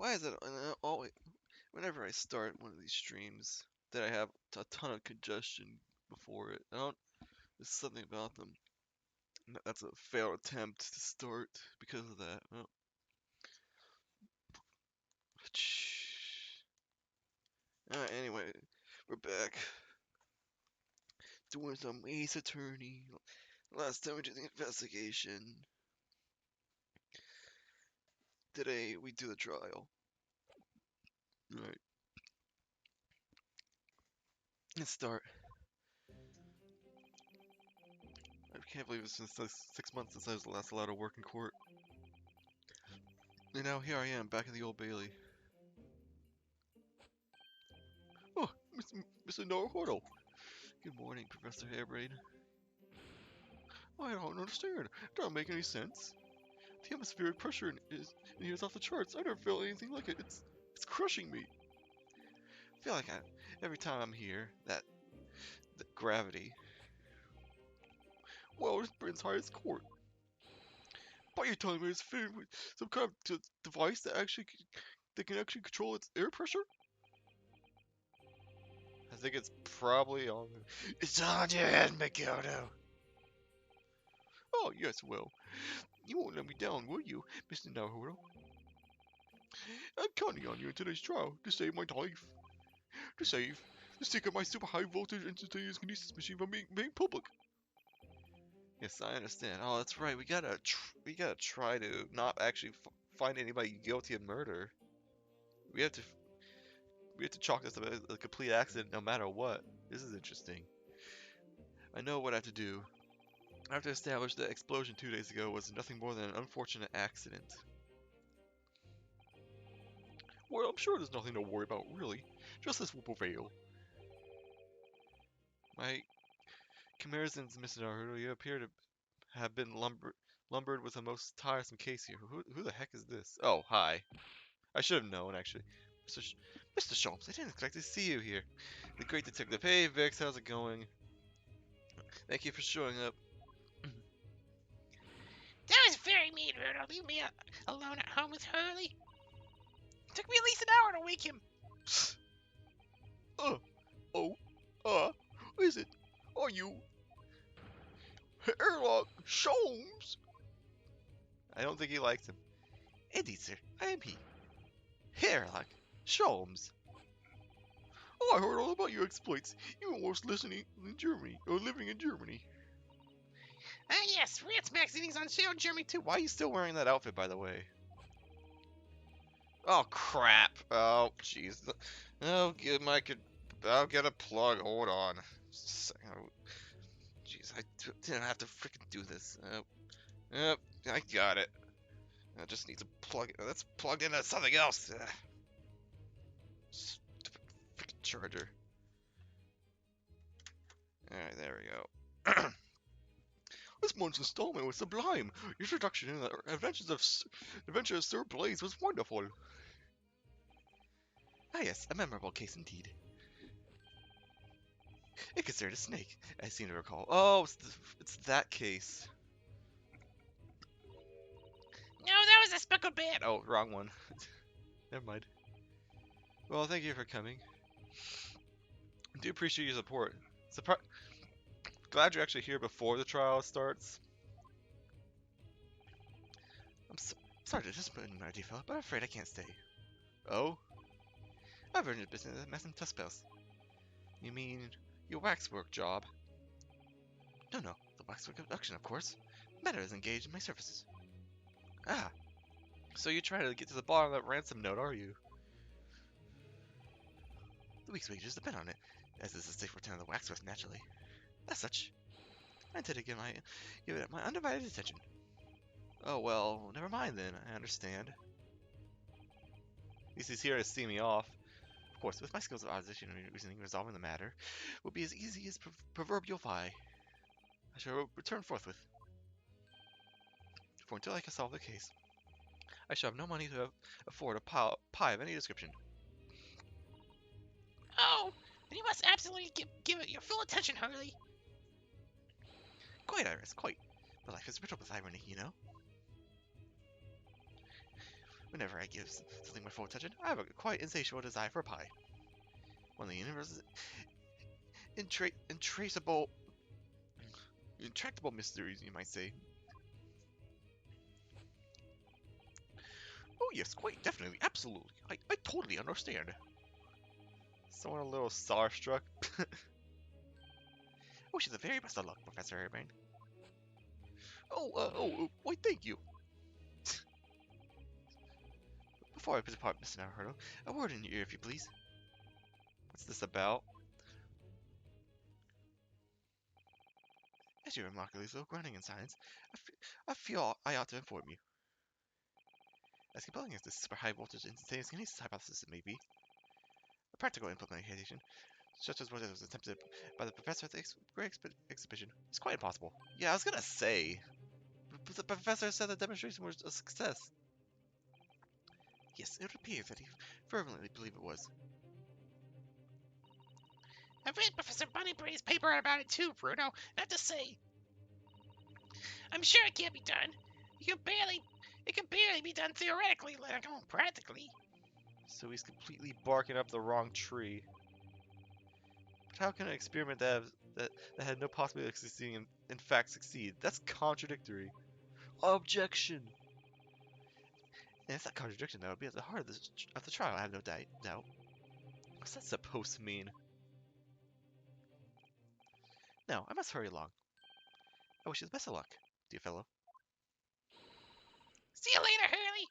Why is it always whenever I start one of these streams that I have a ton of congestion before it? I don't. There's something about them. That's a failed attempt to start because of that. Oh. Anyway, we're back doing some Ace Attorney. Last time we did the investigation. Today we do the trial. Alright. Let's start. I can't believe it's been 6 months since I was last allowed to work in court. And now here I am, back at the Old Bailey. Oh, Mr. Naruhodo. Good morning, Professor Hairbrain. I don't understand. It doesn't make any sense. The atmospheric pressure in here is off the charts. I never felt anything like it. It's crushing me. I feel like every time I'm here, the gravity. Well, it's Britain's highest court. But you're telling me it's fitted with some kind of device that can actually control its air pressure? I think it's probably on. It's on your head, Makoto. Oh yes, well, you won't let me down, will you, Mr. Naruhodo? I'm counting on you in today's trial to save my life. To sake of my super high voltage instantaneous kinesis machine from being public. Yes, I understand. Oh, that's right. We gotta try to not actually find anybody guilty of murder. We have to chalk this up as a complete accident, no matter what. This is interesting. I know what I have to do. I have to establish that explosion 2 days ago was nothing more than an unfortunate accident. Well, I'm sure there's nothing to worry about, really. Justice will prevail. My comparisons, Mr. Naruto, you appear to have been lumbered with the most tiresome case here. Who the heck is this? Oh, hi. I should have known, actually. Mr. Sholmes, I didn't expect to see you here. The great detective. Hey, Vix, how's it going? Thank you for showing up. That was very mean, Rudo. Leave me alone at home with Hurley. It took me at least an hour to wake him. Is it? Are you Sherlock Sholmes? I don't think he likes him. Indeed, sir. I am he. Sherlock Sholmes. Oh, I heard all about your exploits. You were once living in Germany. Ah, yes, Rats Magazine's on sale in Germany too. Why are you still wearing that outfit, by the way? Oh, crap. Oh, jeez. Oh, I'll get a plug. Hold on. Jeez, I didn't have to freaking do this. I got it. I just need to plug it. That's plugged into something else. Stupid freaking charger. Alright, there we go. This month's installment was sublime. Your introduction in the adventure of Sir Blaze was wonderful. Ah yes, a memorable case indeed. It concerned a snake, I seem to recall. Oh, it's that case. No, that was a speckled bat. Oh, wrong one. Never mind. Well, thank you for coming. I do appreciate your support. Glad you're actually here before the trial starts. I'm sorry to disappoint my dear fellow, but I'm afraid I can't stay. Oh? I've earned a business at Massam Tuspels. You mean your waxwork job? No, the waxwork production, of course. Matter is engaged in my services. Ah, so you're trying to get to the bottom of that ransom note, are you? The week's wages depend on it, as is the safe return of the waxwork, naturally. As such, I intend to give it my undivided attention. Oh well, never mind then, I understand. At least he's here to see me off. Of course, with my skills of opposition and reasoning, resolving the matter will be as easy as proverbial pie. I shall return forthwith. For until I can solve the case, I shall have no money to afford a pie of any description. Oh, then you must absolutely give it your full attention, Hurley. Quite, Iris, quite. But life is riddled with irony, you know? Whenever I give something my full attention, I have a quite insatiable desire for a pie. One of the universe's intractable mysteries, you might say. Oh yes, quite definitely, absolutely. I totally understand. Someone a little starstruck. Oh, she's the very best of luck, Professor Airbrain. Why thank you. Before I depart, Mr. Naruto, a word in your ear, if you please. What's this about? As you remarkably so, grounding in science, I feel I ought to inform you. As compelling as this super high voltage instantaneous kinesis hypothesis may be, a practical implementation, such as what was attempted by the professor at the Great Exhibition, is quite impossible. Yeah, I was gonna say, but the professor said the demonstration was a success. Yes, it appears that he fervently believed it was. I've read Professor Bunnybrain's paper about it too, Bruno. Not to say. I'm sure it can't be done. It can barely be done theoretically, let alone practically. So he's completely barking up the wrong tree. But how can an experiment that had no possibility of succeeding in fact succeed? That's contradictory. Objection! And it's that contradiction that would be at the heart of the trial, I have no doubt. What's that supposed to mean? Now, I must hurry along. I wish you the best of luck, dear fellow. See you later, Hurley.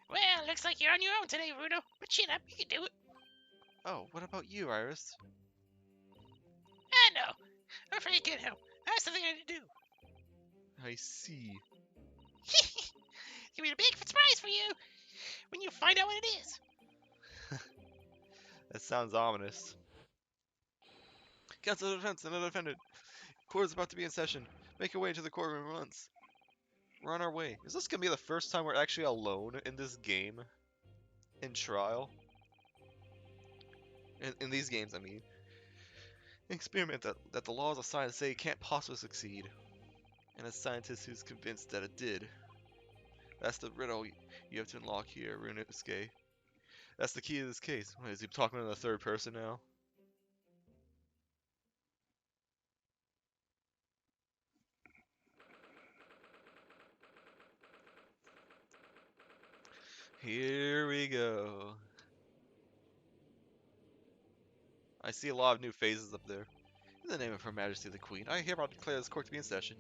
Well, looks like you're on your own today, Bruno. But chin up, you can do it. Oh, what about you, Iris? I know. I'm afraid you can't help. I have something I need to do. I see. It's gonna be a big surprise for you when you find out what it is. That sounds ominous. Counsel of defense, another defendant. Court is about to be in session. Make your way to the courtroom at once. We're on our way. Is this gonna be the first time we're actually alone in this game? In trial? In these games, I mean. An experiment that the laws of science say can't possibly succeed. And a scientist who's convinced that it did. That's the riddle you have to unlock here, Runosuke. That's the key to this case. What, is he talking in the third person now? Here we go. I see a lot of new phases up there. In the name of Her Majesty the Queen, I hereby declare this court to be in session.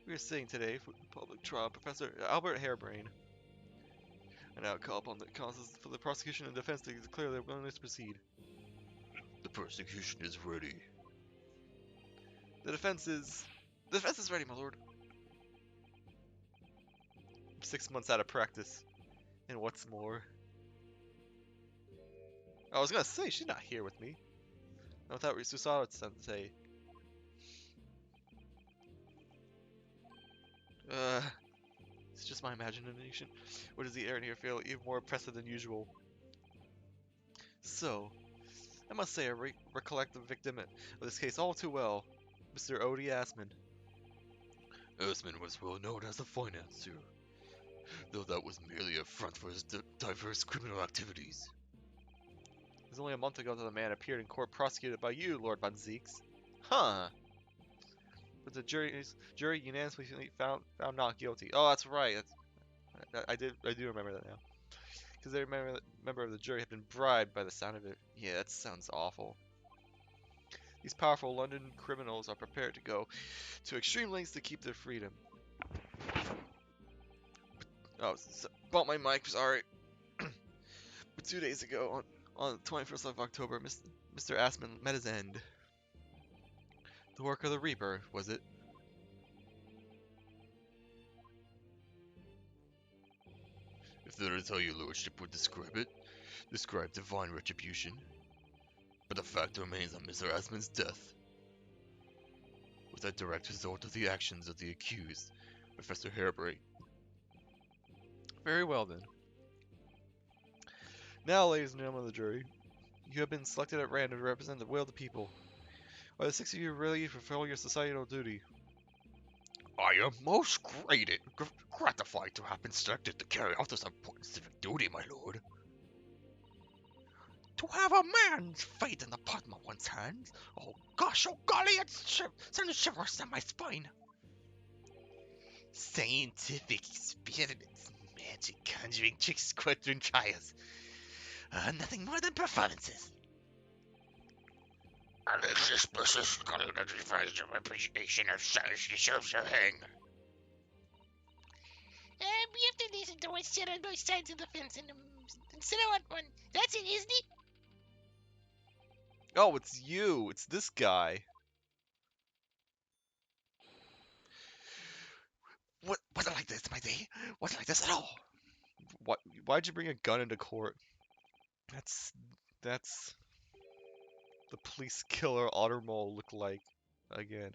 We are sitting today for public trial Professor Albert Harebrain. I now call upon the counsels for the prosecution and defense to declare their willingness to proceed. The prosecution is ready. The defense is ready, my lord. I'm 6 months out of practice. And what's more? I was gonna say, she's not here with me. Not without Susato-sensei. It's just my imagination. Or does the air in here feel even more oppressive than usual? So, I must say I recollect the victim of this case all too well, Mr. Odie Assman. Assman was well known as a financier, though that was merely a front for his diverse criminal activities. It was only a month ago that the man appeared in court prosecuted by you, Lord Von Zeeks. Huh. But the jury unanimously found not guilty. Oh, that's right. I do remember that now. Because every member of the jury had been bribed by the sound of it. Yeah, that sounds awful. These powerful London criminals are prepared to go to extreme lengths to keep their freedom. Oh, bumped my mic, sorry. But 2 days ago, on the 21st of October, Mr. Assman met his end. The work of the Reaper, was it? If that is how your lordship would describe divine retribution. But the fact remains that Mr. Assman's death was a direct result of the actions of the accused, Professor Harebrain. Very well then. Now, ladies and gentlemen of the jury, you have been selected at random to represent the will of the people. Are the 6 of you ready to fulfill your societal duty? I am most gratified to have been selected to carry out this important civic duty, my lord. To have a man's fate in the palm of one's hands, oh gosh, oh golly, it sends shivers down my spine. Scientific experiments, magic conjuring tricks, quadroon trials, nothing more than performances. And if this persistent identifies your appreciation of science deserves a hang. We have to listen to what's said on both sides of the fence and settle on one. That's it, isn't it? Oh, it's you. It's this guy. Wasn't like this, my day. Wasn't like this at all. Why'd you bring a gun into court? That's the police killer Ottermole look like again.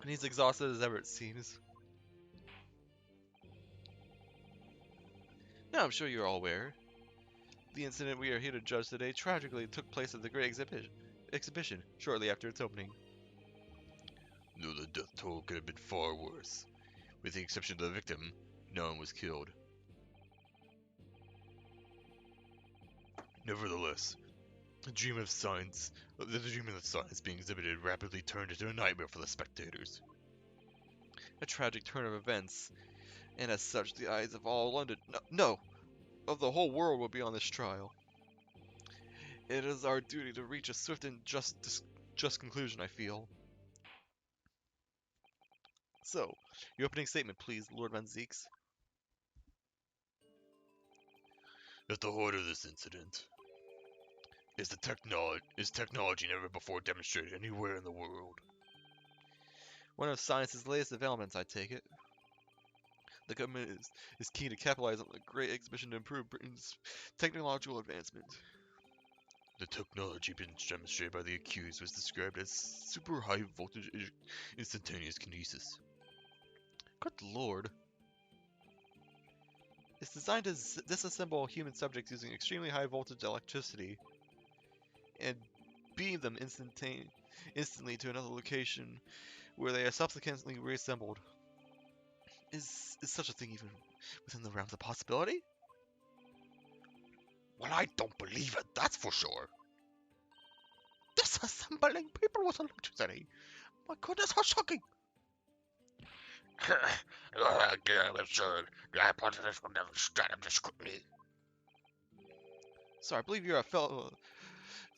And he's exhausted as ever, it seems. Now I'm sure you're all aware. The incident we are here to judge today tragically took place at the Great Exhibition shortly after its opening. No, the death toll could have been far worse. With the exception of the victim, no one was killed. Nevertheless, the dream of science being exhibited rapidly turned into a nightmare for the spectators. A tragic turn of events, and as such, the eyes of all London, no, of the whole world will be on this trial. It is our duty to reach a swift and just conclusion, I feel. So, your opening statement, please, Lord Van Zeeks. At the heart of this incident is technology never before demonstrated anywhere in the world. One of science's latest developments, I take it. The government is keen to capitalize on the Great Exhibition to improve Britain's technological advancement. The technology being demonstrated by the accused was described as super high voltage instantaneous kinesis. Good lord. It's designed to disassemble human subjects using extremely high voltage electricity and beam them instantly to another location where they are subsequently reassembled. Is such a thing even within the realms of possibility? Well, I don't believe it, that's for sure. Disassembling people with electricity. My goodness, how shocking! I'm absurd. The hypothesis will never stand up to scrutiny. So I believe you're a fellow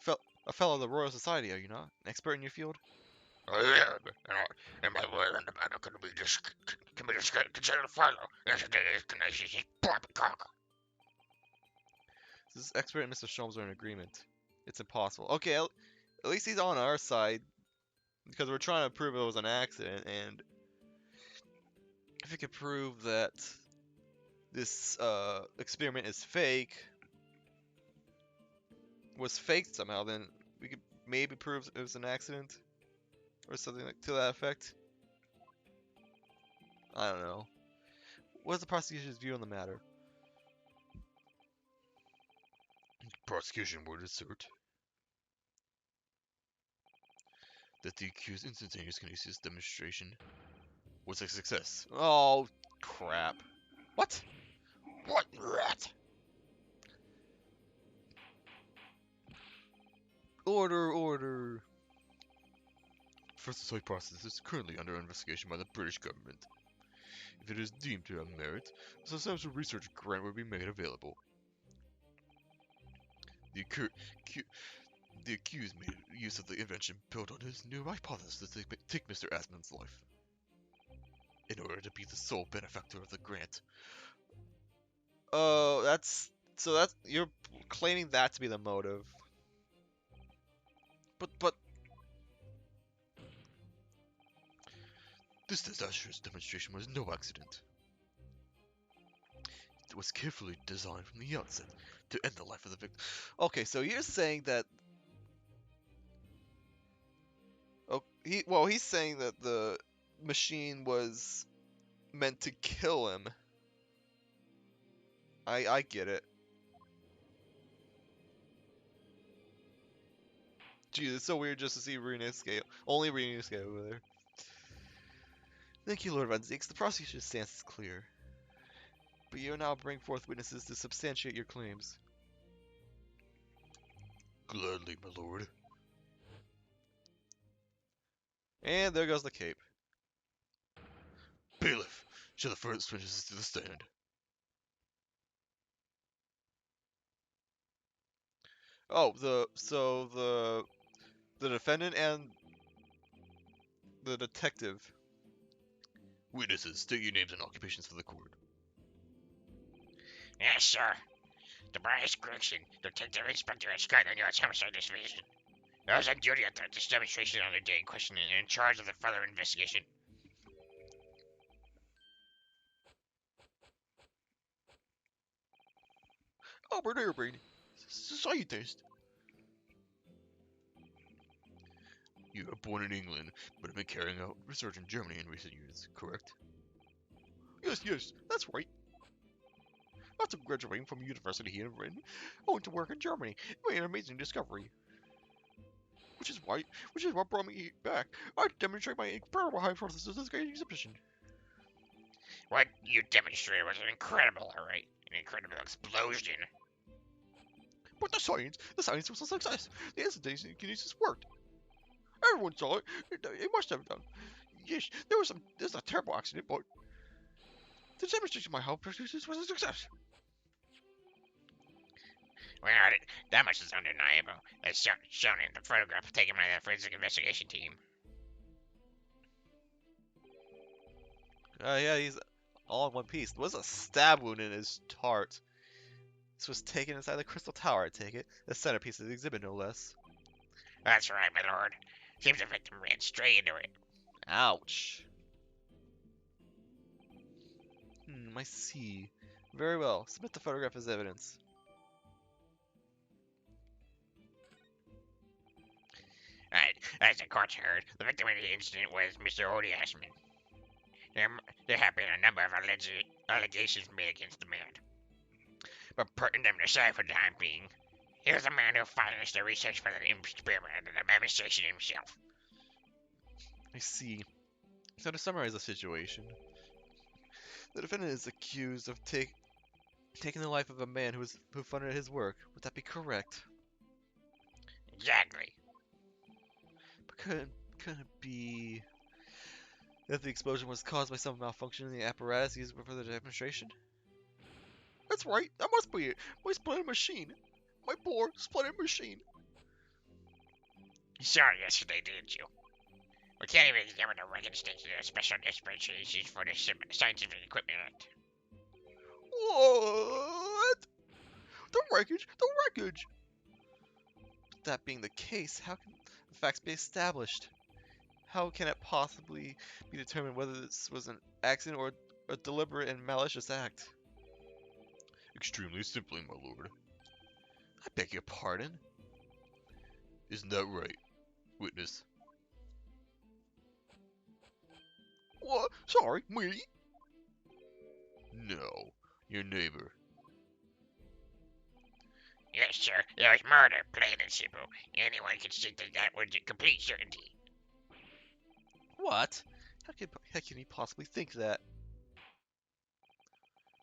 of the Royal Society, are you not? An expert in your field? I am, and my word on the matter can be considered a follow. Yesterday's tenacious poppycock. This expert and Mr. Sholmes are in agreement. It's impossible. Okay, at least he's on our side, because we're trying to prove it was an accident, and if we could prove that this experiment is was faked somehow, then we could maybe prove it was an accident, or something like to that effect. I don't know. What's the prosecution's view on the matter? Prosecution would assert that the accused's instantaneous kinesis demonstration was a success. Oh, crap. What? What rat? Order. First sight process is currently under investigation by the British government. If it is deemed to have merit, a substantial research grant will be made available. The accused made use of the invention built on his new hypothesis to take Mr. Asman's life, in order to be the sole benefactor of the grant. Oh, that's you're claiming that to be the motive. But This disastrous demonstration was no accident. It was carefully designed from the outset to end the life of the victim. okay, so you're saying that he's saying that the machine was meant to kill him. I get it. Geez, it's so weird just to see Rena scale. Only Rena scale over there. Thank you, Lord Von Zeeks. The prosecution's stance is clear. But you now bring forth witnesses to substantiate your claims. Gladly, my lord. And there goes the cape. Bailiff, show the first witnesses to the stand. Oh, the defendant and the detective. Witnesses, state your names and occupations for the court. Yes, sir. Tobias Gregson, Detective Inspector at Scotland Yard's Homicide Division. I was on duty at this demonstration on the day in question and in charge of the further investigation. Albert Airbrain, scientist. You were born in England, but have been carrying out research in Germany in recent years, correct? Yes, that's right. After graduating from university here in Britain, I went to work in Germany. Made an amazing discovery. Which is what brought me back. I demonstrate my incredible hypothesis in this great exhibition. What you demonstrated was incredible, alright? An incredible explosion. But the science was a success. The instantaneous worked. Everyone saw it. It must have done. Yes, there's a terrible accident, but the demonstration of my hypothesis was a success. Well, that much is undeniable. As shown in the photograph taken by the forensic investigation team. Yeah, he's all in one piece. There was a stab wound in his heart. This was taken inside the Crystal Tower, I take it. The centerpiece of the exhibit, no less. That's right, my lord. Seems the victim ran straight into it. Ouch. I see. Very well. Submit the photograph as evidence. Alright, as the courts heard, the victim in the incident was Mr. Odie Ashman. There have been a number of allegations made against the man. But putting them aside for the time being, he was a man who financed the research for the experiment and the demonstration himself. I see. So to summarize the situation, the defendant is accused of taking the life of a man who funded his work. Would that be correct? Exactly. But couldn't it be that the explosion was caused by some malfunction in the apparatus used for the demonstration? That's right. That must be it. My splitting machine. My poor splitting machine. You saw it yesterday, didn't you? We can't even examine the record states of the special dispensations for the Scientific Equipment Act. What? The wreckage! The wreckage! That being the case, how can the facts be established? How can it possibly be determined whether this was an accident or a deliberate and malicious act? Extremely simply, my lord. I beg your pardon? Isn't that right, witness? What? Sorry, me? No, your neighbor. Yes, sir. It was murder, plain and simple. Anyone can see that with complete certainty. What? How can he possibly think that?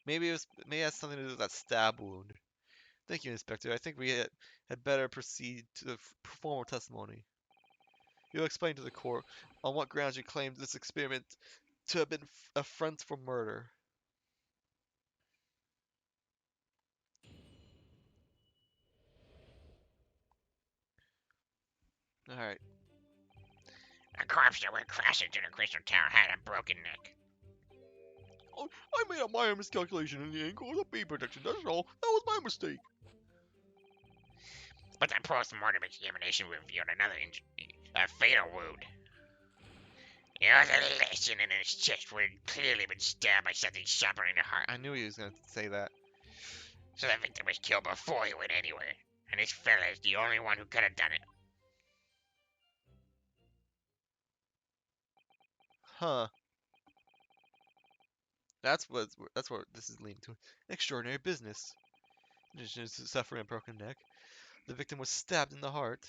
Maybe it has something to do with that stab wound. Thank you, Inspector. I think we had better proceed to the formal testimony. You'll explain to the court on what grounds you claim this experiment to have been a front for murder. Alright. A corpse that went crashing to the Crystal Tower had a broken neck. Oh, I made a minor miscalculation in the angle of the beam protection, that's all. That was my mistake. But the post-mortem examination revealed another a fatal wound. There was a lesion in his chest where he'd clearly been stabbed by something sharper in the heart. I knew he was going to say that. So the victim was killed before he went anywhere. And this fella is the only one who could have done it. Huh. That's what this is leading to. Extraordinary business. In addition to suffering a broken neck, the victim was stabbed in the heart.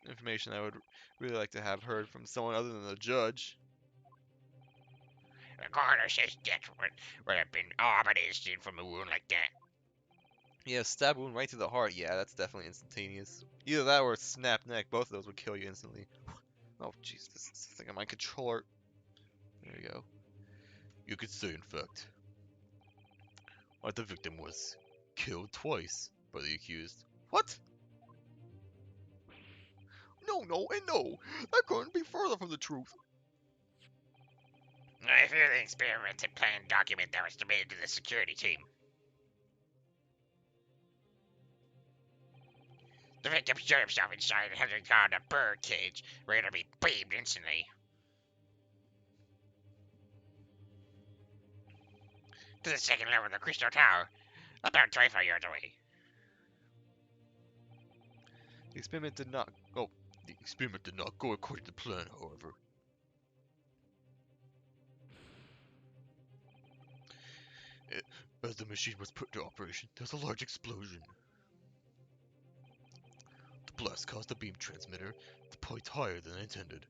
information I would really like to have heard from someone other than the judge. The coroner says death would have been ominous from a wound like that. Yeah, stab wound right to the heart. Yeah, that's definitely instantaneous. Either that or a snap neck. Both of those would kill you instantly. Oh, jeez, this is the thing on my controller. There you go. You could say, in fact, the victim was killed twice by the accused. What? No, no, and no. That couldn't be further from the truth. I fear the experimented plan document that was submitted to the security team. The victim shot himself inside and had found a bird cage, ready to be beamed instantly. To the second level of the Crystal Tower, about 25 yards away. The experiment did not. Oh, The experiment did not go according to plan, however. As the machine was put into operation, there was a large explosion. The blast caused the beam transmitter to point higher than intended.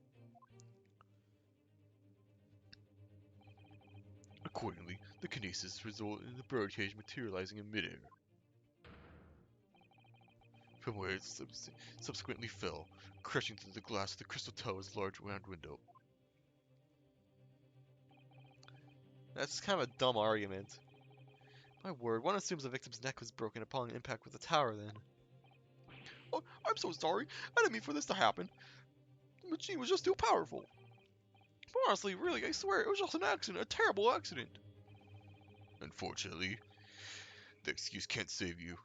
Accordingly, the kinesis resulted in the birdcage materializing in midair, from where it subsequently fell, crashing through the glass of the Crystal Tower's large round window. that's kind of a dumb argument. My word, one assumes the victim's neck was broken upon impact with the tower then. Oh, I'm so sorry. I didn't mean for this to happen. The machine was just too powerful. But honestly, really, I swear, it was just an accident, a terrible accident. Unfortunately, the excuse can't save you.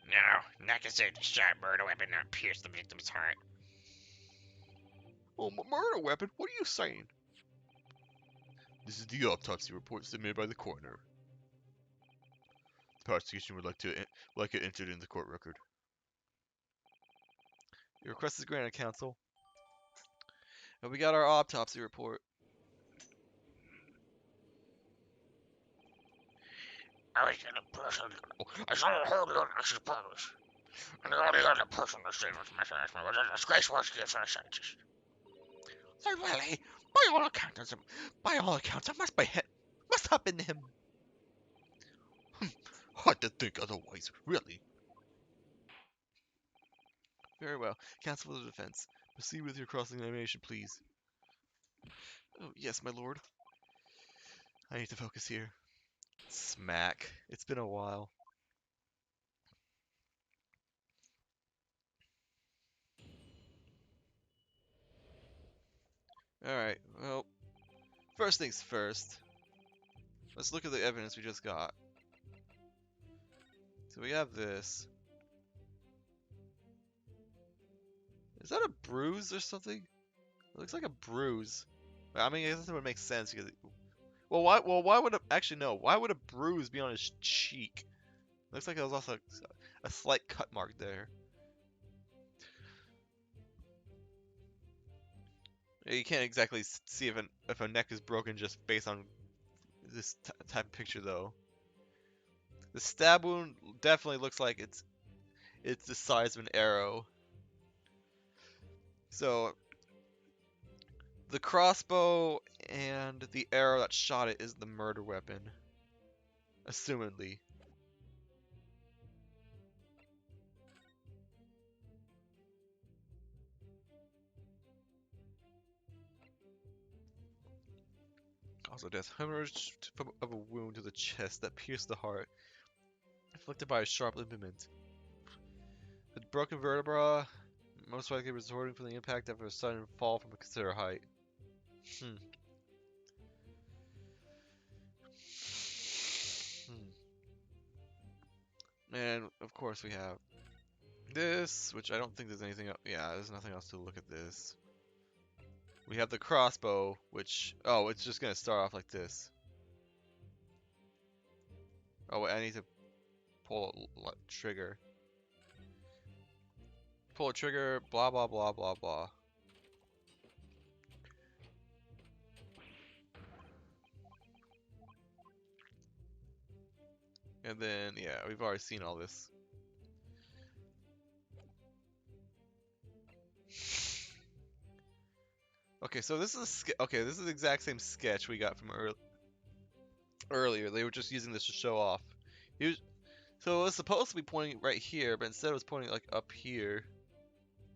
No, not considered the sharp murder weapon that pierced the victim's heart. Oh, murder weapon? What are you saying? This is the autopsy report submitted by the coroner. The prosecution would like it entered in the court record. Your request is granted, counsel. And we got our autopsy report. I was the only person to know. I saw a whole lot of suppose. And the only other person to see was Mr. Ashman was a disgraceful excuse for a scientist. So really, by all accounts, it must have been him. Hard to think otherwise, really. Very well. Counsel for the defense. Proceed with your cross-examination, please. Oh, yes, my lord. I need to focus here. Smack. It's been a while. Alright, well, first things first. Let's look at the evidence we just got. So we have this. Is that a bruise or something? It looks like a bruise. I mean, I guess that would make sense because. Why would actually no? Why would a bruise be on his cheek? Looks like there was also a slight cut mark there. You can't exactly see if a neck is broken just based on this type of picture though. The stab wound definitely looks like it's the size of an arrow. So the crossbow and the arrow that shot it is the murder weapon, assumedly. Also death. Hemorrhage of a wound to the chest that pierced the heart, inflicted by a sharp implement. The broken vertebra, most likely resulting from the impact of a sudden fall from a considerable height. Hmm. And of course we have this, which I don't think there's anything else. Yeah, there's nothing else to look at this. We have the crossbow, which, oh, it's just gonna start off like this. Oh, wait, I need to pull a trigger. Pull a trigger, blah, blah, blah, blah, blah. And then, yeah, we've already seen all this. Okay, so this is this is the exact same sketch we got from earlier. They were just using this to show off. So it was supposed to be pointing right here, but instead it was pointing like up here,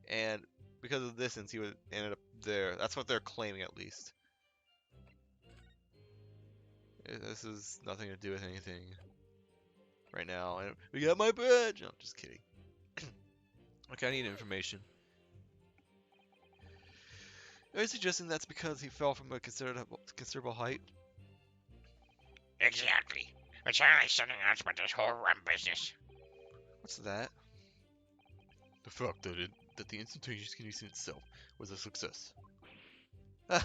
and because of the distance, he would ended up there. That's what they're claiming, at least. This is nothing to do with anything right now. And we got my badge. No, just kidding. Okay, I need information. Are you suggesting that's because he fell from a considerable height? Exactly. It's only something else but this whole rum business. What's that? The fact that the instantaneous kinesis itself was a success. After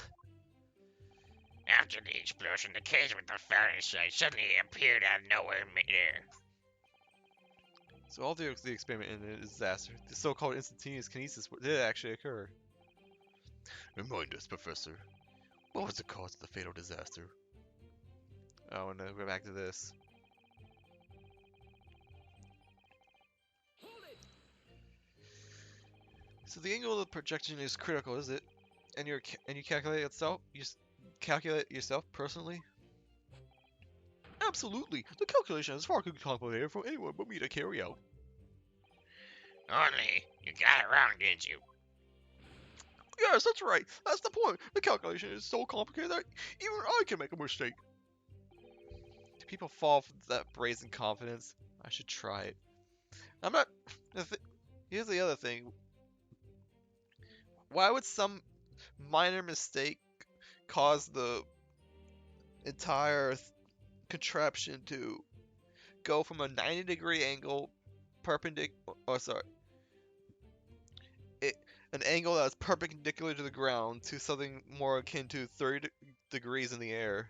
the explosion, the cage with the Fahrenheit suddenly appeared out of nowhere in midair. So all the experiment ended in a disaster. The so-called instantaneous kinesis did actually occur. Remind us, Professor. What was the cause of the fatal disaster? Oh, and then go back to this. So the angle of the projection is critical, is it? And you calculate itself? Calculate yourself personally? Absolutely. The calculation is far too complicated for anyone but me to carry out. Only, you got it wrong, didn't you? Yes, that's right. That's the point. The calculation is so complicated that even I can make a mistake. Do people fall for that brazen confidence? I should try it. I'm not... Here's the other thing. Why would some minor mistake cause the entire contraption to go from a 90-degree angle perpendicular... Oh, sorry. An angle that's perpendicular to the ground to something more akin to 30 degrees in the air?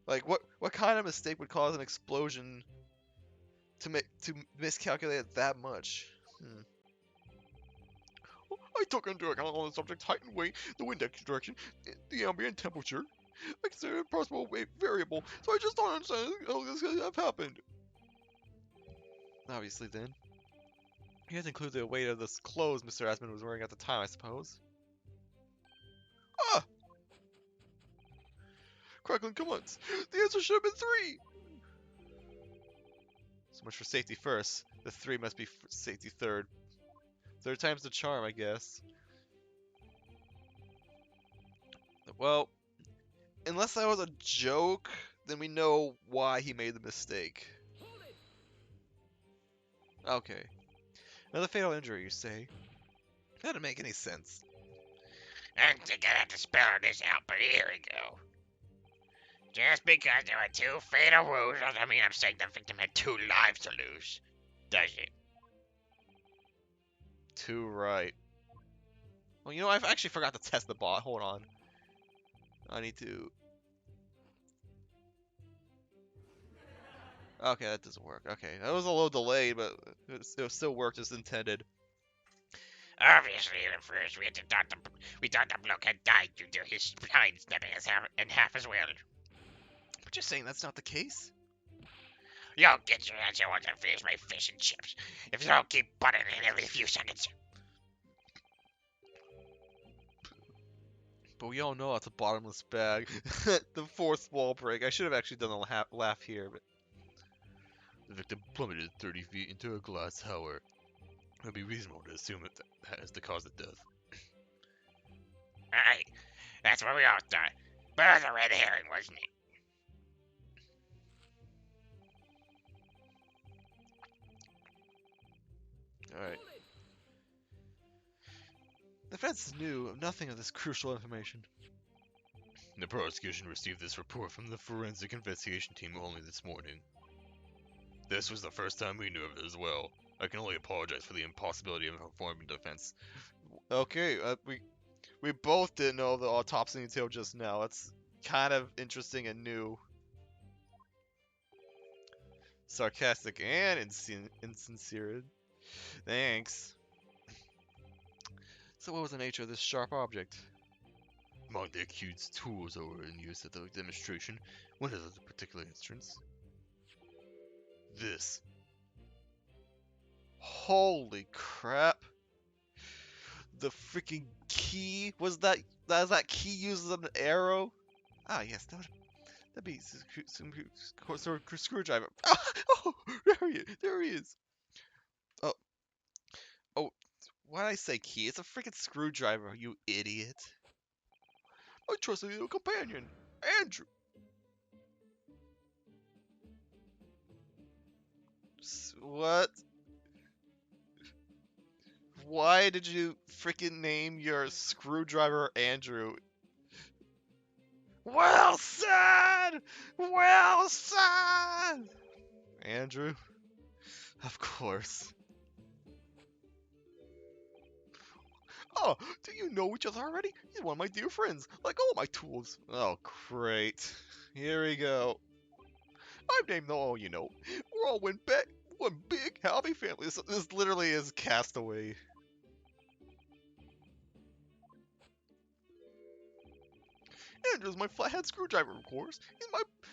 Like, what kind of mistake would cause an explosion to miscalculate it that much? I took into account all the subject's height and weight, the wind direction, the ambient temperature. I considered a possible weight variable, so I just don't understand how this could have happened. Obviously, then. You have to include the weight of the clothes Mr. Asman was wearing at the time, I suppose. Ah! Crackling comments. The answer should have been 3! So much for safety first. The 3 must be safety third. Third time's the charm, I guess. Well, unless that was a joke, then we know why he made the mistake. Okay. Another fatal injury, you say? That doesn't make any sense. I'm gonna have to spell this out, but here we go. Just because there were 2 fatal wounds doesn't mean I'm saying the victim had 2 lives to lose, does it? 2 right. Well, you know, I actually forgot to test the bot. Hold on. I need to... Okay, that doesn't work. Okay, that was a little delayed, but it still worked as intended. Obviously, at first we thought the bloke had died due to his spine snapping in half as well. But you're saying that's not the case? You'll get your answer once I finish my fish and chips. If you don't keep butting in every few seconds. But we all know that's a bottomless bag. The 4th wall break. I should have actually done a laugh here, but... The victim plummeted 30 feet into a glass tower. It would be reasonable to assume that is the cause of death. Alright, that's what we all thought. But it was a red herring, wasn't it? Alright. The defense knew of nothing of this crucial information. The prosecution received this report from the forensic investigation team only this morning. This was the first time we knew of it as well. I can only apologize for the impossibility of performing defense. Okay, we both didn't know the autopsy until just now. That's kind of interesting and new. Sarcastic and insincere. Thanks. So what was the nature of this sharp object? Among the accused's tools that were in use at the demonstration, one of the particular instruments. This. Holy crap. The freaking key? Was that key used as an arrow? Ah, yes, that'd be some sort of screwdriver. Oh, there he is. Oh, oh, why did I say key? It's a freaking screwdriver, you idiot. My trusty little companion, Andrew. What? Why did you freaking name your screwdriver Andrew? Well said! Well said! Andrew? Of course. Oh, do you know each other already? He's one of my dear friends, like all my tools. Oh, great. Here we go. I've named them all, you know. We're all one big, happy family. This literally is Castaway. Andrew's my flathead screwdriver, of course.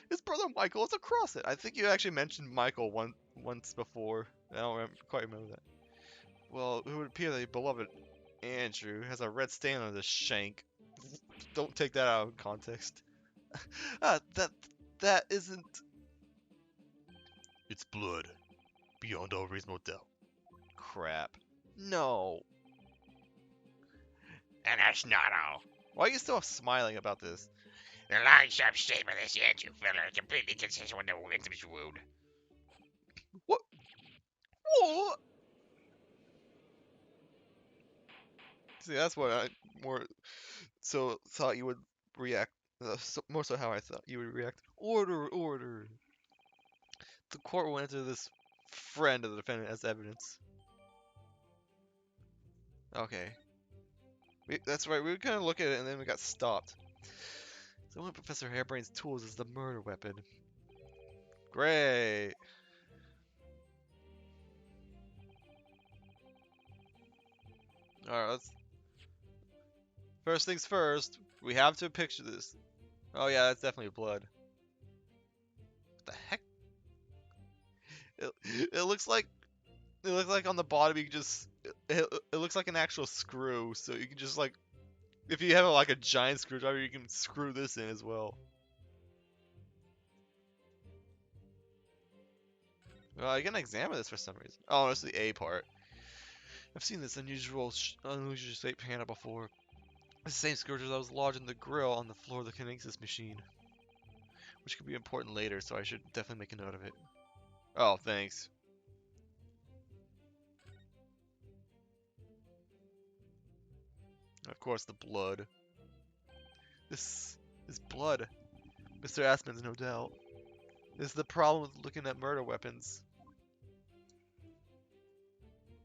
His brother Michael is across it. I think you actually mentioned Michael once before. I don't quite remember that. Well, it would appear that your beloved Andrew has a red stain on his shank. Don't take that out of context. That isn't. It's blood, beyond all reasonable doubt. Crap. No. And that's not all. Why are you still smiling about this? The line sharp shape of this Andrew filler is completely consistent with the victim's wound. What? What? See, that's what I more so thought you would react. More so how I thought you would react. Order, order. The court will enter this friend of the defendant as evidence. Okay. That's right, we were gonna look at it and then we got stopped. So one of Professor Hairbrain's tools is the murder weapon. Great! Alright, let's... First things first, we have to picture this. Oh yeah, that's definitely blood. What the heck? It looks like... It looks like on the bottom you can just... It looks like an actual screw, so you can just like... If you have like a giant screwdriver, you can screw this in as well. Well, I can examine this for some reason. Oh, it's the A part. I've seen this unusual shaped handle before. It's the same screwdriver that was lodged in the grill on the floor of the Kinesis machine. Which could be important later, so I should definitely make a note of it. Oh, thanks. Of course, the blood. This is blood. Mr. Aspen's no doubt. This is the problem with looking at murder weapons.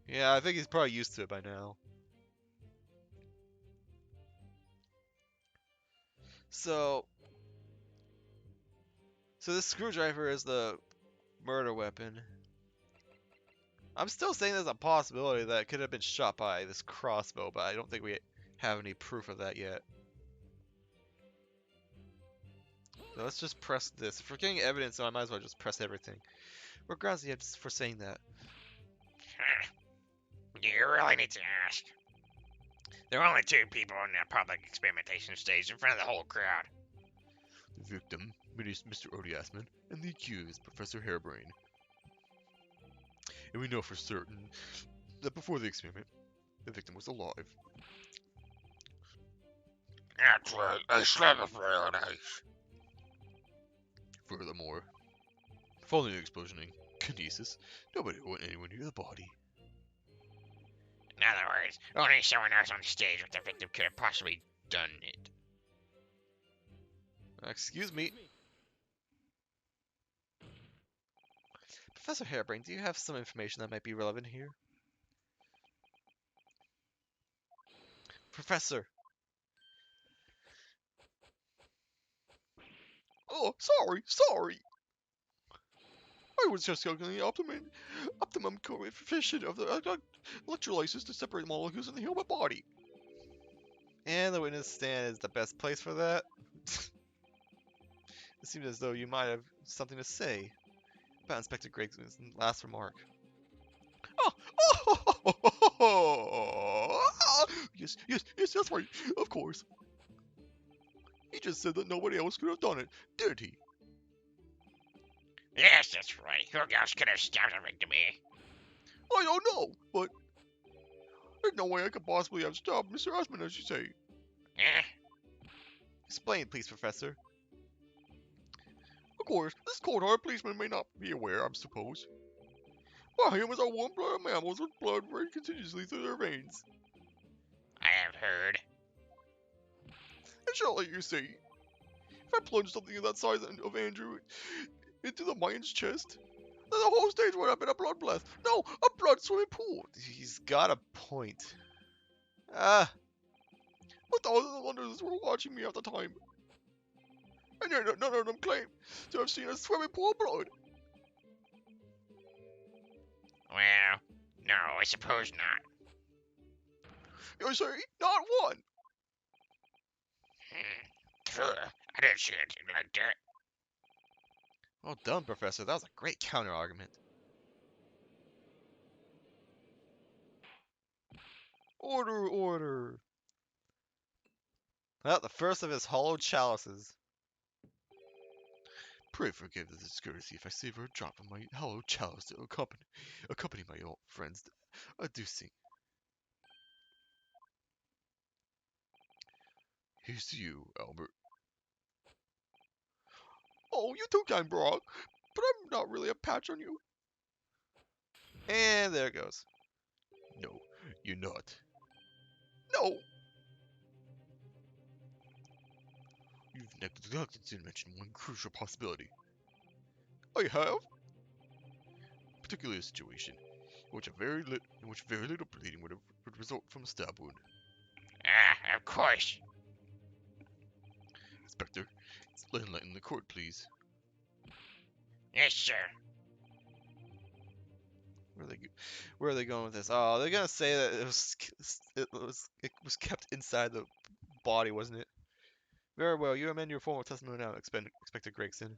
Yeah, I think he's probably used to it by now. So this screwdriver is the murder weapon. I'm still saying there's a possibility that it could have been shot by this crossbow, but I don't think we have any proof of that yet. So let's just press this. If we're getting evidence, so I might as well just press everything. What grounds do you have for saying that? You really need to ask. There are only two people in the public experimentation stage in front of the whole crowd. The victim, Mr. Odiasman, and the accused, Professor Hairbrain. And we know for certain that before the experiment, the victim was alive. That's right, I slept for paradise. Furthermore, following the explosion in Kinesis, nobody went anywhere near the body. In other words, only someone else on stage with the victim could have possibly done it. Excuse me. Professor Hairbrain, do you have some information that might be relevant here? Professor! Oh, sorry! I was just calculating the optimum coefficient of the electrolysis to separate the molecules in the human body. And the witness stand is the best place for that. It seems as though you might have something to say about Inspector Gregson's last remark. Yes, that's right. Of course. He just said that nobody else could have done it, did he? Yes, that's right. Who else could have stabbed him to me? I don't know, but there's no way I could possibly have stopped Mr. Osmond, as you say. Eh? Explain, please, Professor. Of course, this cold-hearted policeman may not be aware, I suppose. But humans are warm-blooded mammals with blood running continuously through their veins. I have heard. And surely you see, if I plunged something of that size of Andrew into the man's chest, then the whole stage would have been a bloodbath. No, a blood swimming pool. He's got a point. Ah, But thousands of Londoners were watching me at the time. And yet none of them claim to have seen a swimming pool of blood. Well, no, I suppose not. You see, not one. I didn't see anything like that. well done, Professor. That was a great counter-argument. Order, order. Well, the first of his hollowed chalices. Pray forgive the discourtesy if I savor a drop of my hollow chalice to accompany my old friends adducing. Here's to you, Albert. Oh, you too, kind Brock, but I'm not really a patch on you. And there it goes. No, you're not. No! You've neglected to mention one crucial possibility. I have? Particularly a situation in which very little bleeding would result from a stab wound. Of course. Inspector, enlighten the court, please. Yes, sir. Where are they going with this? Oh, they're gonna say that it was kept inside the body, wasn't it? Very well. You amend your formal testimony now, Inspector Gregson.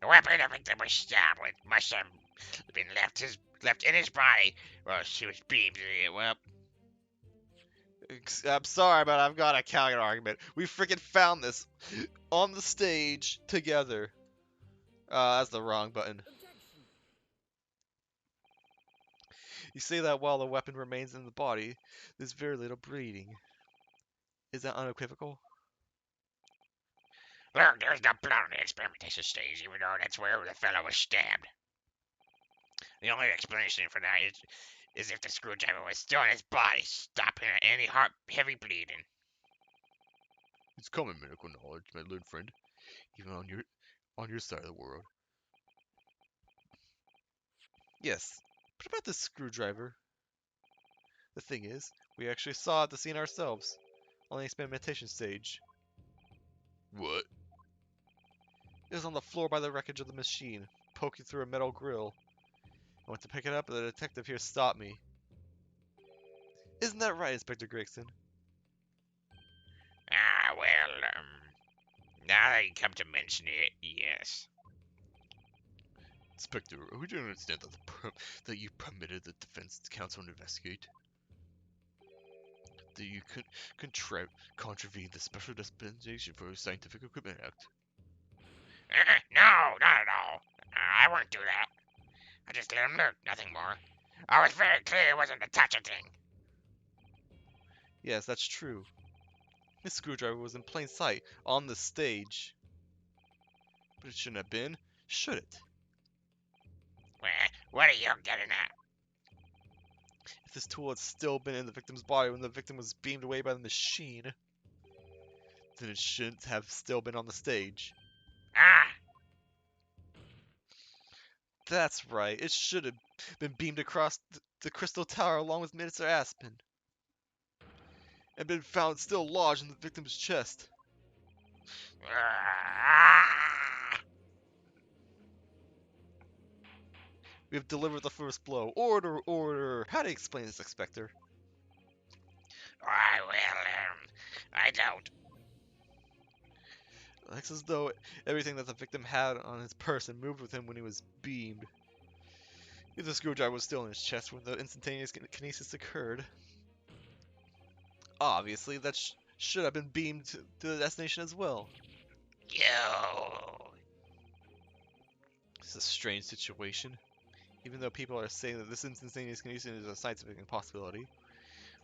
The weapon the victim was stabbed with must have been left in his body while she was beamed. Well, I'm sorry, but I've got a counter argument. We freaking found this on the stage together. That's the wrong button. You say that while the weapon remains in the body, there's very little bleeding. Is that unequivocal? look, there's no blood on the experimentation stage, even though that's where the fellow was stabbed. The only explanation for that is if the screwdriver was still in his body, stopping any heavy bleeding. It's common medical knowledge, my learned friend, even on your side of the world. Yes. But about this screwdriver? The thing is, we actually saw at the scene ourselves, on the experimentation stage. What? It was on the floor by the wreckage of the machine, poking through a metal grill. I went to pick it up, but the detective here stopped me. Isn't that right, Inspector Gregson? Well, now that you come to mention it, yes. Inspector, are we to understand that you permitted the defense counsel to investigate? That you contravene the Special Dispensation for Scientific Equipment Act? No, not at all. I wouldn't do that. I just let him look, nothing more. I was very clear it wasn't to touch a thing. Yes, that's true. This screwdriver was in plain sight, on the stage. But it shouldn't have been, should it? Well, what are you getting at? If this tool had still been in the victim's body when the victim was beamed away by the machine, then it shouldn't have still been on the stage. Ah, That's right, it should have been beamed across the Crystal Tower along with Mr. Aspen. And been found still lodged in the victim's chest. We have delivered the first blow. Order, order! How do you explain this, Inspector? I don't. It's as though everything that the victim had on his person moved with him when he was beamed. If the screwdriver was still in his chest when the instantaneous kinesis occurred, obviously that should have been beamed to the destination as well. Yo. It's a strange situation. Even though people are saying that this instantaneous kinesis is a scientific impossibility,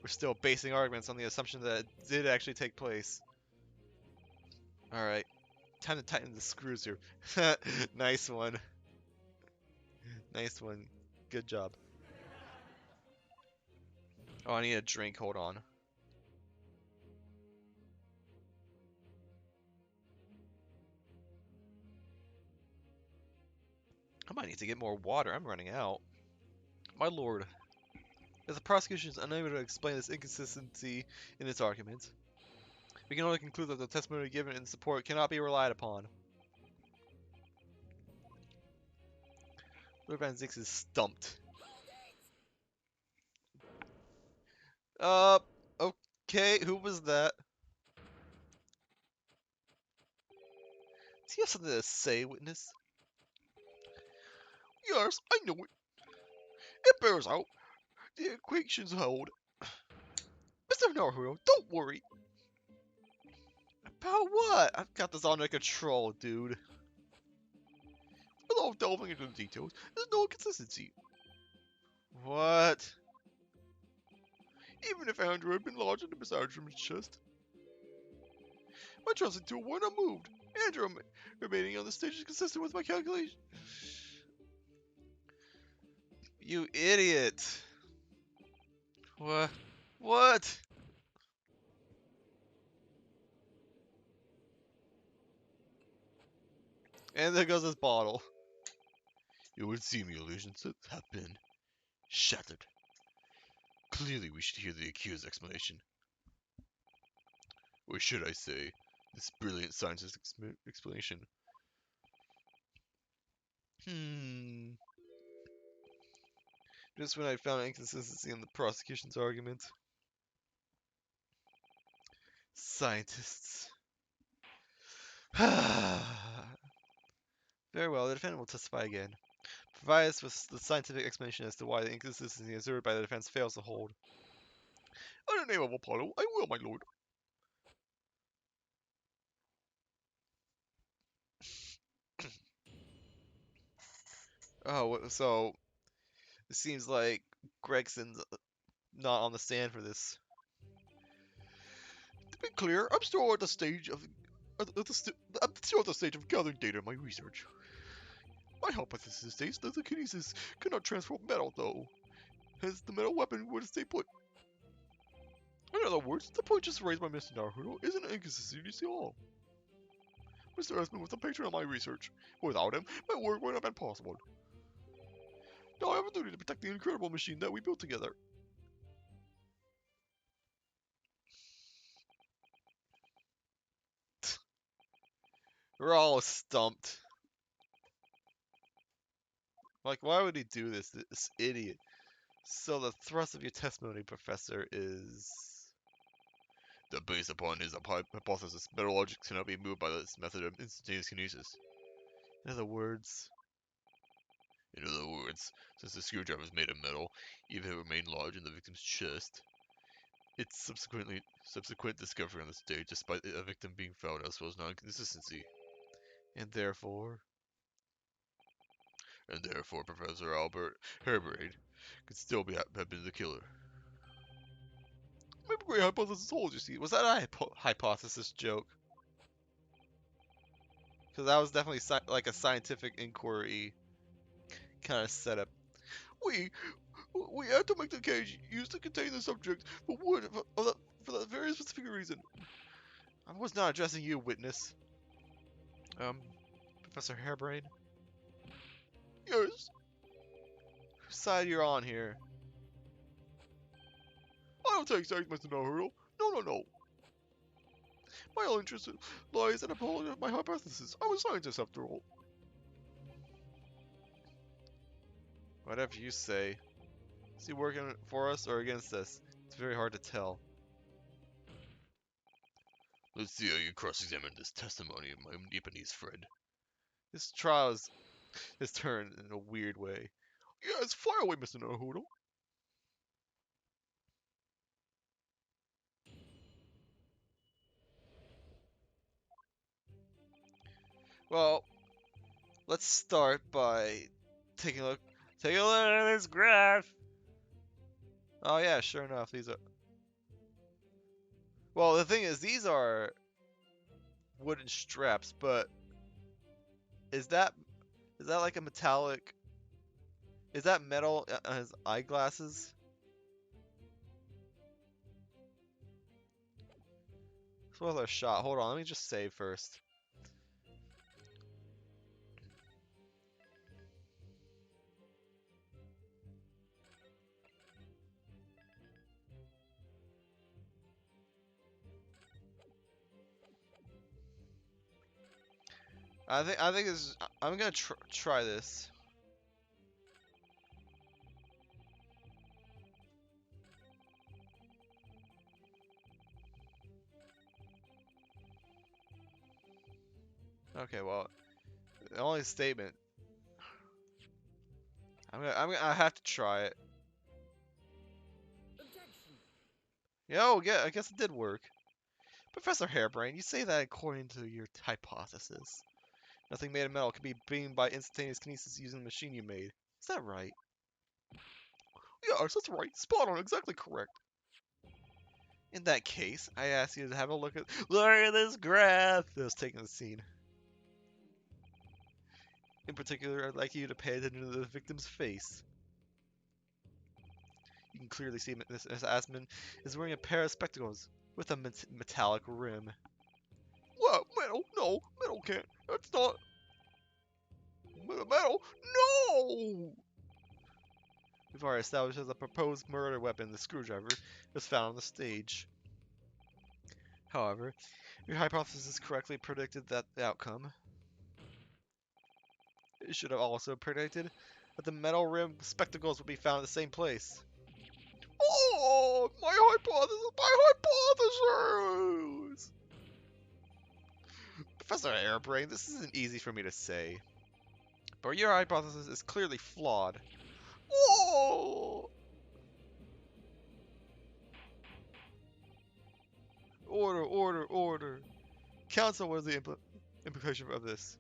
we're still basing arguments on the assumption that it did actually take place. Alright, time to tighten the screws here. Nice one. Nice one. Good job. Oh, I need a drink. Hold on. I might need to get more water. I'm running out. My lord. If the prosecution is unable to explain this inconsistency in its argument, we can only conclude that the testimony given in support cannot be relied upon. Lord Van Zix is stumped. Okay, who was that? Does he have something to say, witness? Yes, I know it. It bears out. The equations hold. Mr. Naruto, don't worry. About what? I've got this under control, dude. Without delving into the details, there's no inconsistency. What? Even if Andrew had been lodged in the massage room chest, my trusted tool were not moved. Andrew remaining on the stage is consistent with my calculation. You idiot. What? What? And there goes his bottle. It would seem the illusions have been shattered. Clearly, we should hear the accused's explanation. Or should I say, this brilliant scientist's explanation. Just when I found an inconsistency in the prosecution's argument. Scientists. Very well, the defendant will testify again. Provide us with the scientific explanation as to why the inconsistency asserted by the defense fails to hold. In the name of Apollo, I will, my lord. Oh, so it seems like Gregson's not on the stand for this. To be clear, I'm still at the stage of I'm still at the stage of gathering data in my research. My hypothesis states that the kinesis cannot transform metal, though. Hence, the metal weapon would stay put. In other words, the point just raised by Mr. Naruto isn't an inconsistency at all. Mr. Esmond was the patron of my research. Without him, my work would not have been possible. Now I have a duty to protect the incredible machine that we built together. We're all stumped. Like, why would he do this? This idiot. So the thrust of your testimony, Professor, is... That based upon his hypothesis, metal objects cannot be moved by this method of instantaneous kinesis. In other words... Since the screwdriver is made of metal, even if it remained lodged in the victim's chest, its subsequent discovery on the stage, despite a victim being found as well as non-consistency. And therefore... Professor Albert Herberade could still have been the killer. My great hypothesis holds, you see. Was that a hypothesis joke? Because that was definitely like a scientific inquiry kind of setup. We had to make the cage used to contain the subject for wood for that very specific reason. I was not addressing you, witness. Professor Hairbrain? Yes, Whose side you're on here? I don't take sides, Mr. Naruto. No. My only interest lies in upholding my hypothesis. I'm a scientist after all. Whatever you say. Is he working for us or against us? It's very hard to tell. Let's see how you cross-examine this testimony of my Japanese friend. This trial has turned in a weird way. Yes, fly away, Mr. Naruto. Well, let's start by taking a look. Take a look at this graph. Oh yeah, sure enough, these are. Well, the thing is, these are wooden straps, but is that like a metallic? Is that metal on his eyeglasses? It's worth a shot. Hold on, let me just save first. I think it's. I'm gonna try this. Okay, well, the only statement. I have to try it. Yo, yeah, I guess it did work. Professor Hairbrain, you say that according to your hypothesis. Nothing made of metal can be beamed by instantaneous kinesis using the machine you made. Is that right? Yes, that's right. Spot on. Exactly correct. In that case, I ask you to have a look at this graph that was taking the scene. In particular, I'd like you to pay attention to the victim's face. You can clearly see Miss Asman is wearing a pair of spectacles with a metallic rim. What? Metal? No, metal can't. That's not metal. No! We've already established that the proposed murder weapon, the screwdriver, was found on the stage. However, your hypothesis correctly predicted that the outcome. It should have also predicted that the metal rimmed spectacles would be found in the same place. Oh, my hypothesis! My hypothesis! Professor Airbrain, this isn't easy for me to say, but your hypothesis is clearly flawed. Oh! Order, order, order. Counsel, what is the implication of this?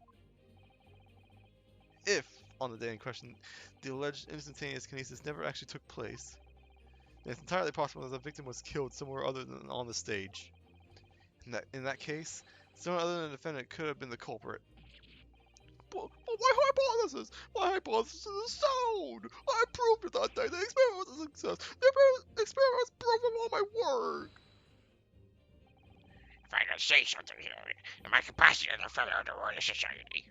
If, on the day in question, the alleged instantaneous kinesis never actually took place, then it's entirely possible that the victim was killed somewhere other than on the stage. In that case, someone other than the defendant could have been the culprit. But my hypothesis is sound! I proved it that day. The experiment was a success. The experiment was proven on my word. If I could say something here, in my capacity as a fellow of the Royal Society,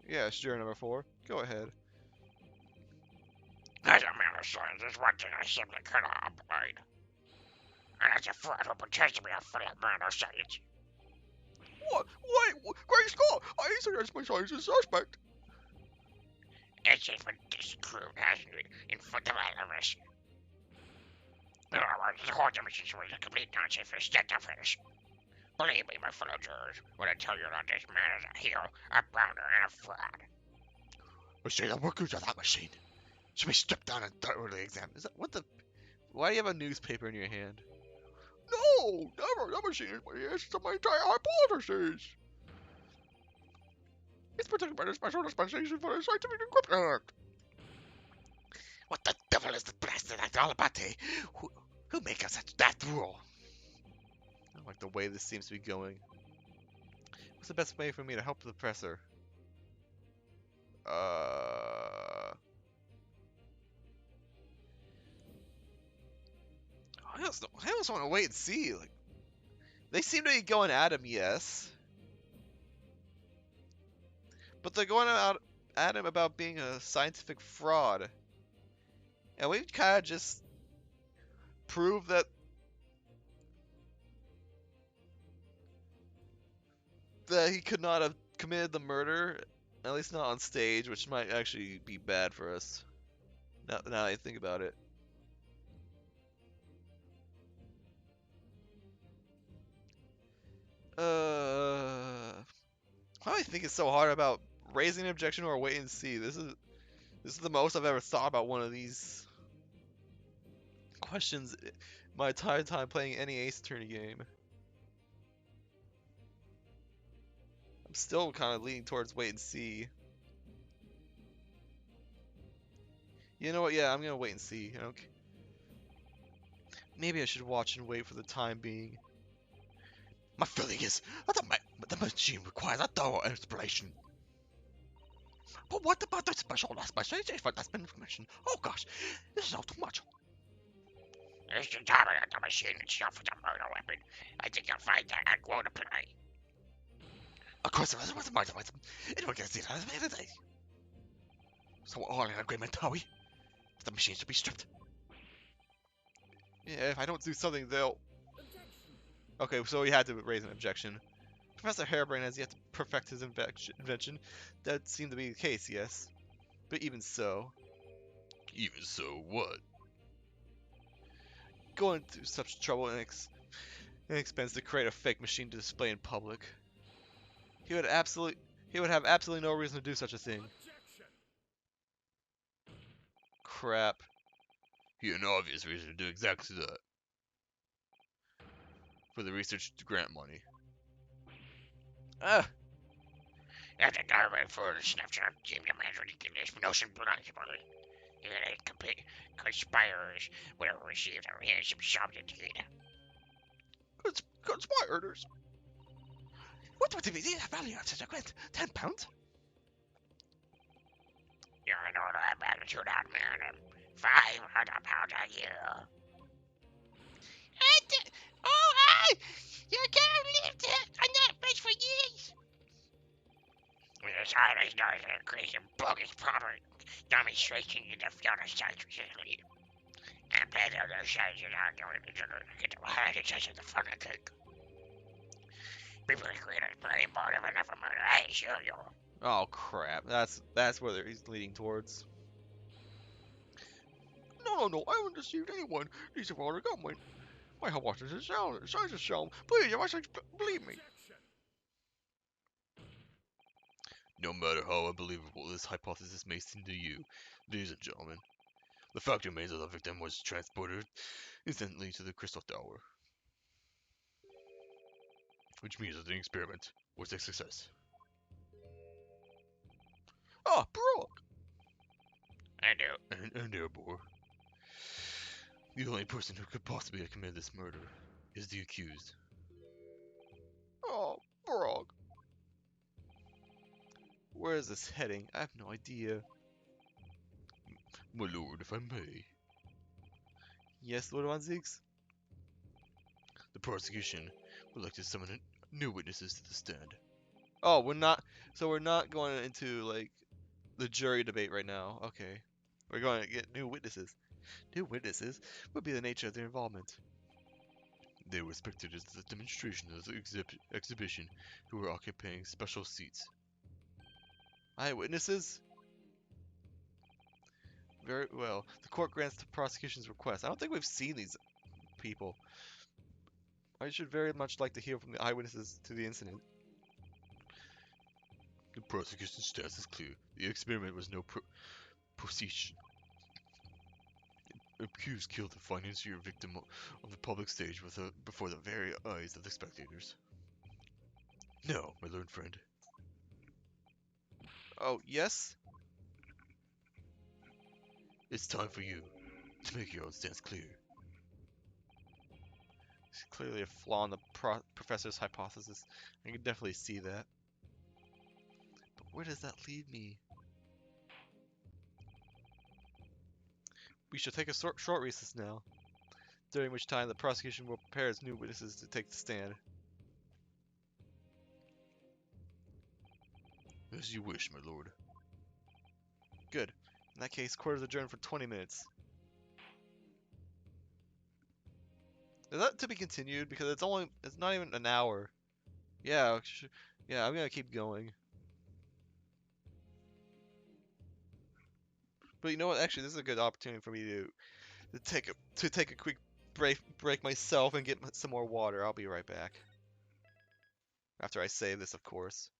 Yeah, sure, number 4. Go ahead. as a man of science, there's one thing I simply cannot abide. And that's a fraud who pretends to be a fellow man of science. What? Wait, Great Scott! I suggest my science is suspect. It's just been disproved, hasn't it, in front of all of us. In other words, the whole demonstration was a complete nonsense from start to finish. Believe me, my fellow jurors, when I tell you that this man is a hero, a bounder, and a fraud. I say the workers of that machine should be stripped down and thoroughly examined. Is that what the? Why do you have a newspaper in your hand? No, never. That machine is the answer to my entire hypothesis. It's protected by the special dispensation for the scientific equipment. What the devil is the blasted act all about, eh? Who make us such that rule? I don't like the way this seems to be going. What's the best way for me to help the professor? I just want to wait and see. Like, they seem to be going at him, yes, but they're going out at him about being a scientific fraud, and we kind of just proved that he could not have committed the murder, at least not on stage, which might actually be bad for us. Now I think about it. Why do I think it's so hard about raising an objection or wait and see? This This is the most I've ever thought about one of these questions my entire time playing any Ace Attorney game. I'm still kind of leaning towards wait and see. You know what? Yeah, I'm gonna wait and see. Okay. Maybe I should watch and wait for the time being. My feeling is that the machine requires a thorough exploration. But what about the special aspect for that information? Oh gosh, this is all too much. It's the time of the machine itself with a murder weapon. I think you'll find that I'd go to play. Of course, it was a murder weapon. Anyone can see that every day. So we're all in agreement, are we? The machine should be stripped. Yeah, if I don't do something, they'll... Okay, so he had to raise an objection. Professor Harebrain has yet to perfect his invention. That seemed to be the case, yes. But even so, Even so, what? going through such trouble and expense to create a fake machine to display in public, he would have absolutely no reason to do such a thing. Crap. He had an obvious reason to do exactly that. For the research grant money. Ah! If the government for the snapshot deemed a man's ridiculous notion plausible, conspirators would have received a ransom sum to data. Conspirators! What would be the value of such a grant? £10? You're an order of magnitude out, man. £500 a year. You can't leave that on that bench for years. This island's not an increasing bogus property demonstration in the field of science recently. And better than science is not going to get the high success of the fun I think. People are creating plenty more of enough for murder, I assure you. Oh crap, that's where he's leading towards. No, I haven't deceived anyone. These have all the government. My hypothesis is sound. Science is sound. Please, you must believe me. No matter how unbelievable this hypothesis may seem to you, ladies and gentlemen, the fact remains that the victim was transported instantly to the Crystal Tower. Which means that the experiment was a success. Ah, Brock! I do. And therefore, the only person who could possibly have committed this murder is the accused. Oh, Brock. Where is this heading? I have no idea. My lord, if I may, Yes, Lord Von Ziegs? the prosecution would like to summon new witnesses to the stand. Oh, we're not going into, like, the jury debate right now. Okay. We're going to get new witnesses. New witnesses? What would be the nature of their involvement? They were spectators of the demonstration of the exhibition who were occupying special seats. Eyewitnesses? Very well. The court grants the prosecution's request. I don't think we've seen these people. I should very much like to hear from the eyewitnesses to the incident. The prosecution's stance is clear. The experiment was no procedure. The accused killed the financier victim of the public stage before the very eyes of the spectators. Now, my learned friend, Oh, yes? it's time for you to make your own stance clear. There's clearly a flaw in the professor's hypothesis. I can definitely see that. But where does that lead me? We shall take a short recess now, during which time the prosecution will prepare its new witnesses to take the stand. As you wish, my lord. Good. In that case, court is adjourned for 20 minutes. Is that to be continued? Because it's not even an hour. Yeah, yeah, I'm gonna keep going. But you know what? Actually, this is a good opportunity for me to take a quick break myself and get some more water. I'll be right back. After I save this, of course.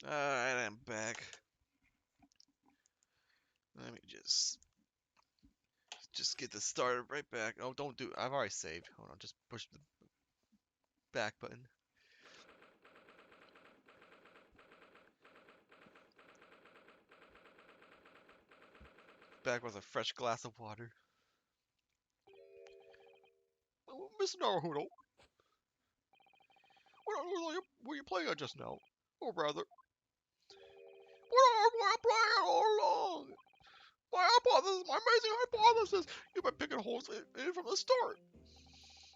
Alright, I'm back. Let me just get this started right back. Oh, don't do it. I've already saved. Hold on, just push the back button. Back with a fresh glass of water. Oh, Mr. Naruto, were you playing at just now? Or rather, what were you playing all along? My amazing hypothesis, you've been picking holes in it from the start.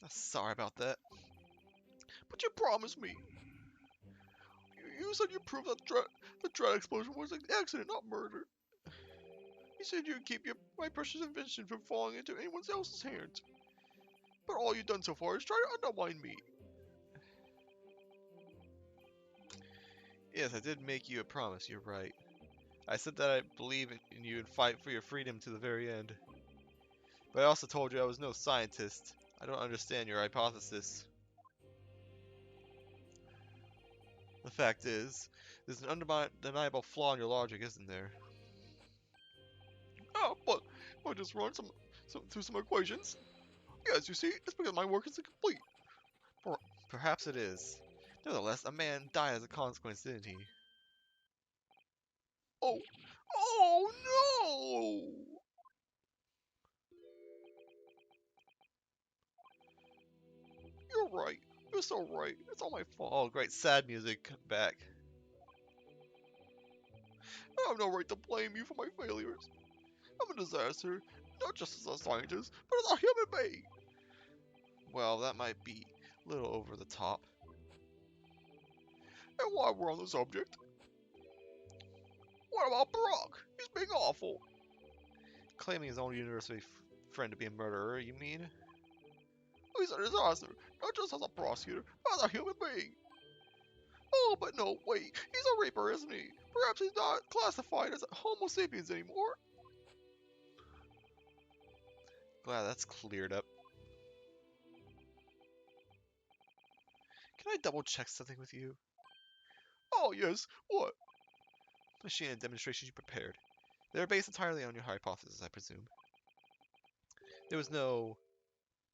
Sorry about that. But you promised me. You said you proved that the dread explosion was an accident, not murder. You said you'd keep my precious invention from falling into anyone else's hands. But all you've done so far is try to undermine me. Yes, I did make you a promise, you're right. I said that I believe in you and fight for your freedom to the very end. But I also told you I was no scientist. I don't understand your hypothesis. The fact is, there's an undeniable flaw in your logic, isn't there? Oh, but I just run through some equations. Yes, you see, it's because my work is incomplete. Perhaps it is. Nevertheless, a man died as a consequence, didn't he? Oh, oh no! You're right. You're so right. It's all my fault. Oh, great sad music back. I have no right to blame you for my failures. I'm a disaster, not just as a scientist, but as a human being. Well, that might be a little over the top. And while we're on the subject, what about Brock? He's being awful. Claiming his own university friend to be a murderer, you mean? He's a disaster, not just as a prosecutor, but as a human being. Oh, but no, wait, he's a reaper, isn't he? Perhaps he's not classified as a Homo sapiens anymore. Glad that's cleared up. Can I double check something with you? Oh, yes, what? Machine and demonstrations you prepared. They are based entirely on your hypothesis, I presume. There was no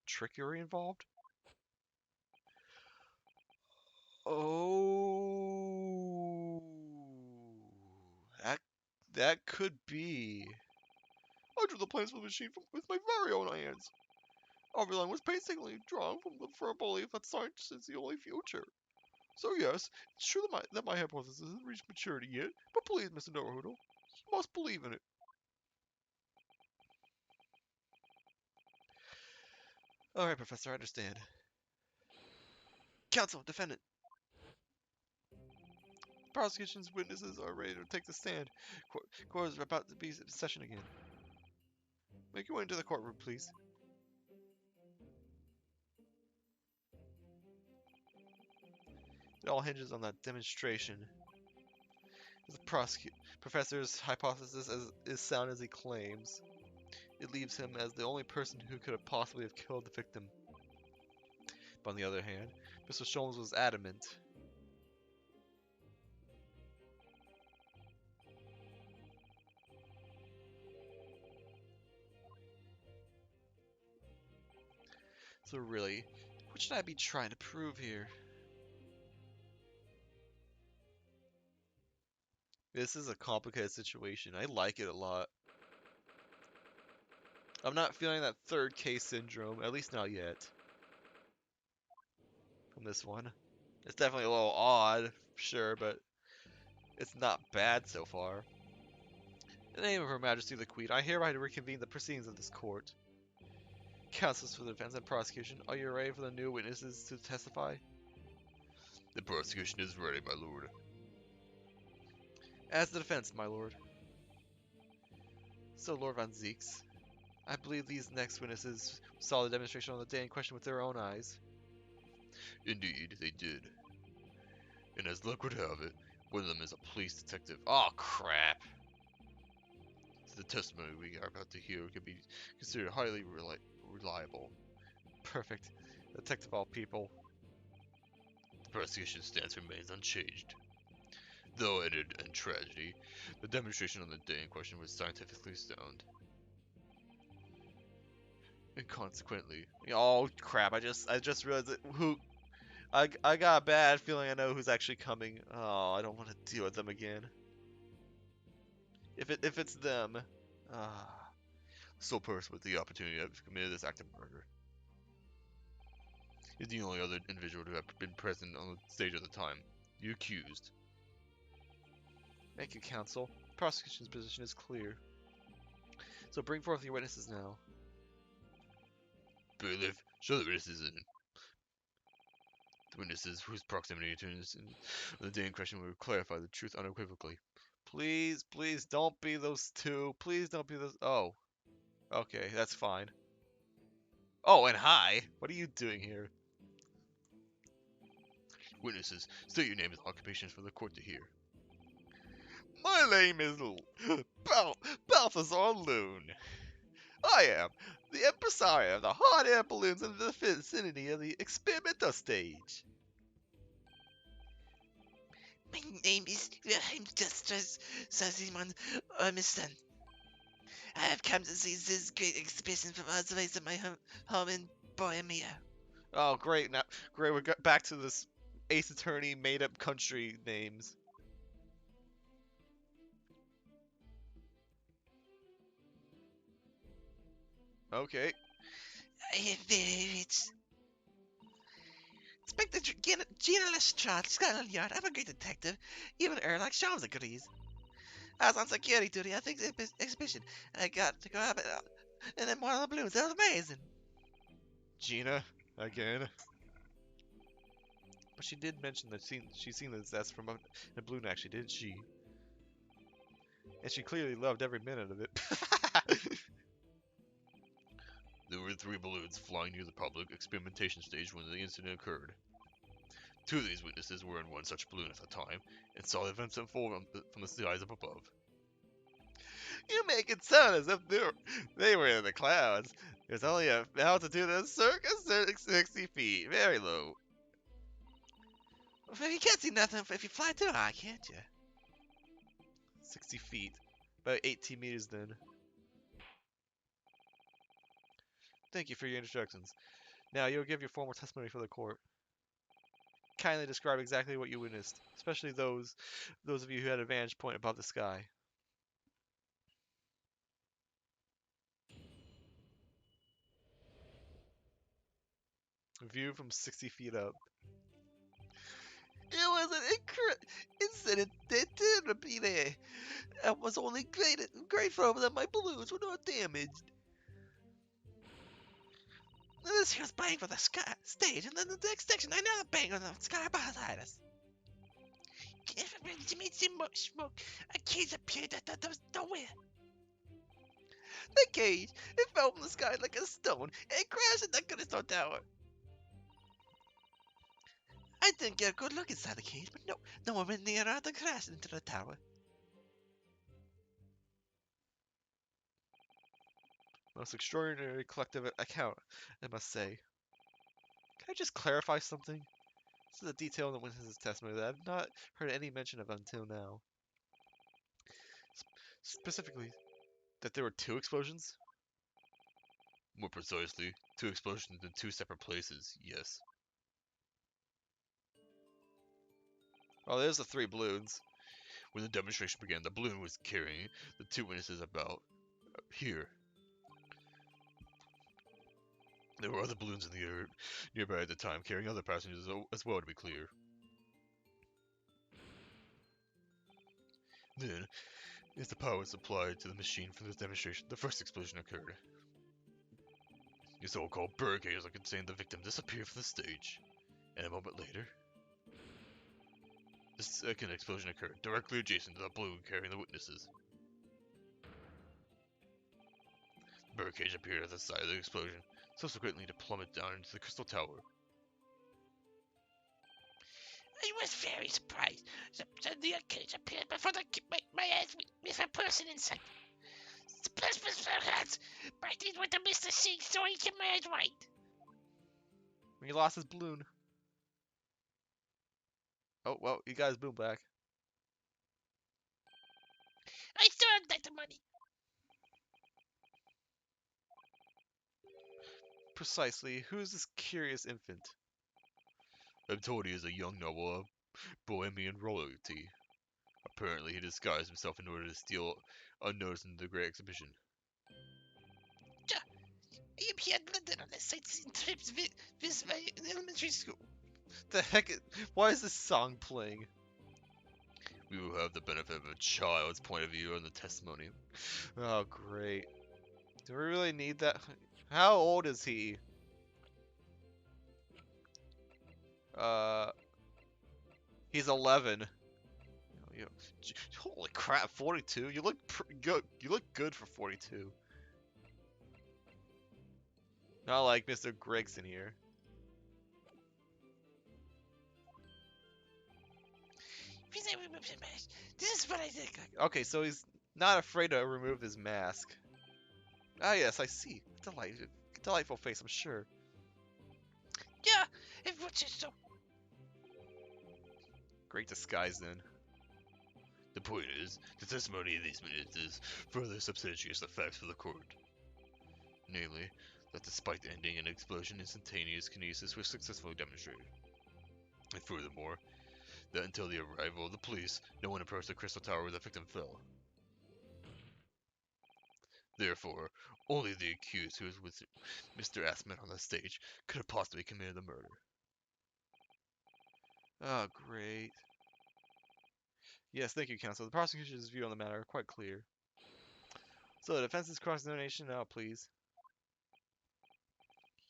trickery involved? Oh, that could be. I drew the plans for the machine with my very own hands. Every line was painstakingly drawn from the firm belief that science is the only future. So yes, it's true that my hypothesis hasn't reached maturity yet, but please, Mr. Naruto, you must believe in it. Alright, Professor, I understand. Counsel, defendant. The prosecution's witnesses are ready to take the stand. Court is about to be in session again. Make your way into the courtroom, please. It all hinges on that demonstration. If the professor's hypothesis is sound as he claims, it leaves him as the only person who could have possibly have killed the victim. But on the other hand, Mr. Sholmes was adamant. So really, what should I be trying to prove here? This is a complicated situation. I like it a lot. I'm not feeling that third case syndrome, at least not yet. From this one. It's definitely a little odd, sure, but it's not bad so far. In the name of Her Majesty the Queen, I hereby reconvene the proceedings of this court. Counsels for the defense and prosecution, are you ready for the new witnesses to testify? The prosecution is ready, my lord. As the defense, my lord. So, Lord Van Zeeks, I believe these next witnesses saw the demonstration on the day in question with their own eyes. Indeed, they did. And as luck would have it, one of them is a police detective. Oh, crap! The testimony we are about to hear can be considered highly reliable. Perfect. Detective all people. The prosecution's stance remains unchanged. Though it ended in tragedy, the demonstration on the day in question was scientifically sound. And consequently, oh crap! I just realized that I got a bad feeling I know who's actually coming. Oh, I don't want to deal with them again. If it's them, ah, The sole person with the opportunity to have committed this act of murder is the only other individual to have been present on the stage at the time. The accused. thank you, counsel. The prosecution's position is clear. So bring forth your witnesses now. Bailiff, show the witnesses in. The witnesses whose proximity to the day in question will clarify the truth unequivocally. Please, please don't be those two. Please don't be those. Oh, okay, that's fine. Oh, and hi. What are you doing here? Witnesses, state your name and occupations for the court to hear. My name is Balthazar Loon. I am the impresario of the hot air balloons in the vicinity of the experimental stage. My name is Wilhelm Justus Simon Ormiston. I have come to see this great exhibition from all the ways of my home in Bohemia. Oh, great! Now, great. We're back to this Ace Attorney made-up country names. Okay. I am very rich. Inspector Gina Lestrade, Scotland Yard. I'm a great detective. Even Sherlock Holmes agrees. I was on security duty at the exhibition. I got to go up and then one of the balloons. That was amazing. Gina, again. But she did mention that she's seen the zest from a balloon, actually, didn't she? And she clearly loved every minute of it. There were 3 balloons flying near the public experimentation stage when the incident occurred. 2 of these witnesses were in one such balloon at the time and saw the events unfold from the skies up above. You make it sound as if they were in the clouds. There's only an altitude of circa 60 feet, very low. Well, you can't see nothing if you fly too high, can't you? 60 feet. About 18 meters then. Thank you for your instructions. Now you'll give your formal testimony for the court. Kindly describe exactly what you witnessed, especially those of you who had a vantage point above the sky. View from 60 feet up. It was an incident that did repeat it. I was only grateful that my balloons were not damaged. And this here's bang for the sky stage, and then the next section, another bang on the sky beside us. To meet some smoke, a cage appeared out of nowhere. The cage, it fell from the sky like a stone, and it crashed in the crystal tower. I didn't get a good look inside the cage, but no one went near to crash into the tower. Most extraordinary collective account, I must say. Can I just clarify something? This is a detail in the witness's testimony that I've not heard any mention of until now. Specifically, that there were 2 explosions? More precisely, 2 explosions in 2 separate places, yes. Oh, there's the 3 balloons. When the demonstration began, the balloon was carrying the 2 witnesses about here. There were other balloons in the air nearby at the time, carrying other passengers as well, to be clear. Then, as the power was supplied to the machine for this demonstration, the first explosion occurred. The so-called bird cages that contained the victim disappeared from the stage, and a moment later, the second explosion occurred, directly adjacent to the balloon carrying the witnesses. The birdcage appeared at the side of the explosion, subsequently to plummet down into the crystal tower. I was very surprised. The cage appeared before my eyes with a person inside. Splash, splash, splash, but I didn't want to miss the scene, so I kept my eyes wide. He lost his balloon. Oh, well, you got his boom back. I still have like the money. Precisely. Who's this curious infant? I'm told he is a young noble of Bohemian royalty. Apparently, he disguised himself in order to steal unnoticed into the Great Exhibition. I am here in London on a sightseeing trip to visit my elementary school. The heck? Why is this song playing? We will have the benefit of a child's point of view on the testimony. Oh, great. Do we really need that? How old is he? He's 11. You know, holy crap, 42. You look good. You look good for 42. Not like Mr. Gregson here. Please, I remove the mask. This is what I think. Okay, so he's not afraid to remove his mask. Ah, yes, I see. Delightful face, I'm sure. Yeah, if what you so. Great disguise, then. The point is, the testimony in these minutes is further substantiates the facts for the court. Namely, that despite the ending and explosion, instantaneous kinesis was successfully demonstrated. And furthermore, that until the arrival of the police, no one approached the crystal tower where the victim fell. Therefore, only the accused who was with Mr. Asman on the stage could have possibly committed the murder. Oh, great. Yes, thank you, counsel. The prosecution's view on the matter are quite clear. So, the defense's cross-examination now, please.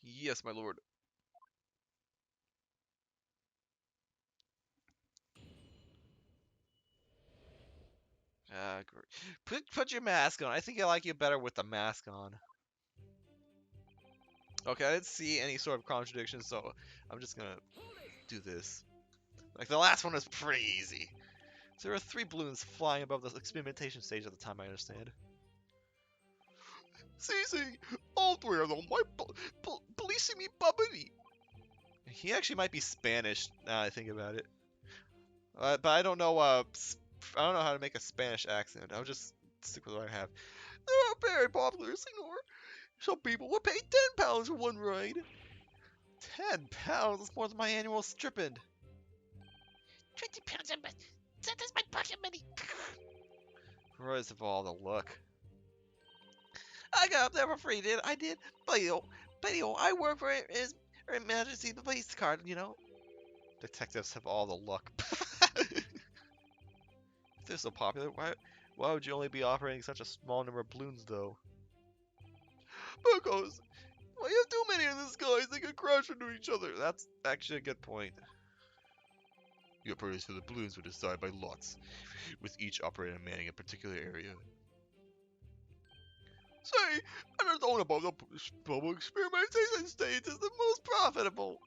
Yes, my lord. Ah, great. Put your mask on. I think I like you better with the mask on. Okay, I didn't see any sort of contradiction, so I'm just gonna do this. Like, the last one was pretty easy. So there were 3 balloons flying above the experimentation stage at the time, I understand. See, all 3 of them, why policing me, babidi? He actually might be Spanish, now I think about it. But I don't know, I don't know how to make a Spanish accent. I'll just stick with what I have. They are very popular, senor. Some people will pay £10 for one ride. £10? That's more than my annual stipend. £20 a month. That's my pocket money. First of all, the look. I got up there for free, I did. But I work for His Majesty the Police Card, you know. Detectives have all the luck. If they're so popular, why would you only be operating such a small number of balloons, though? Because when you have too many in the skies, they can crash into each other. That's actually a good point. The operators for the balloons were decided by lots, with each operator manning a particular area. Say, and it's all about the public experimentation stage is the most profitable.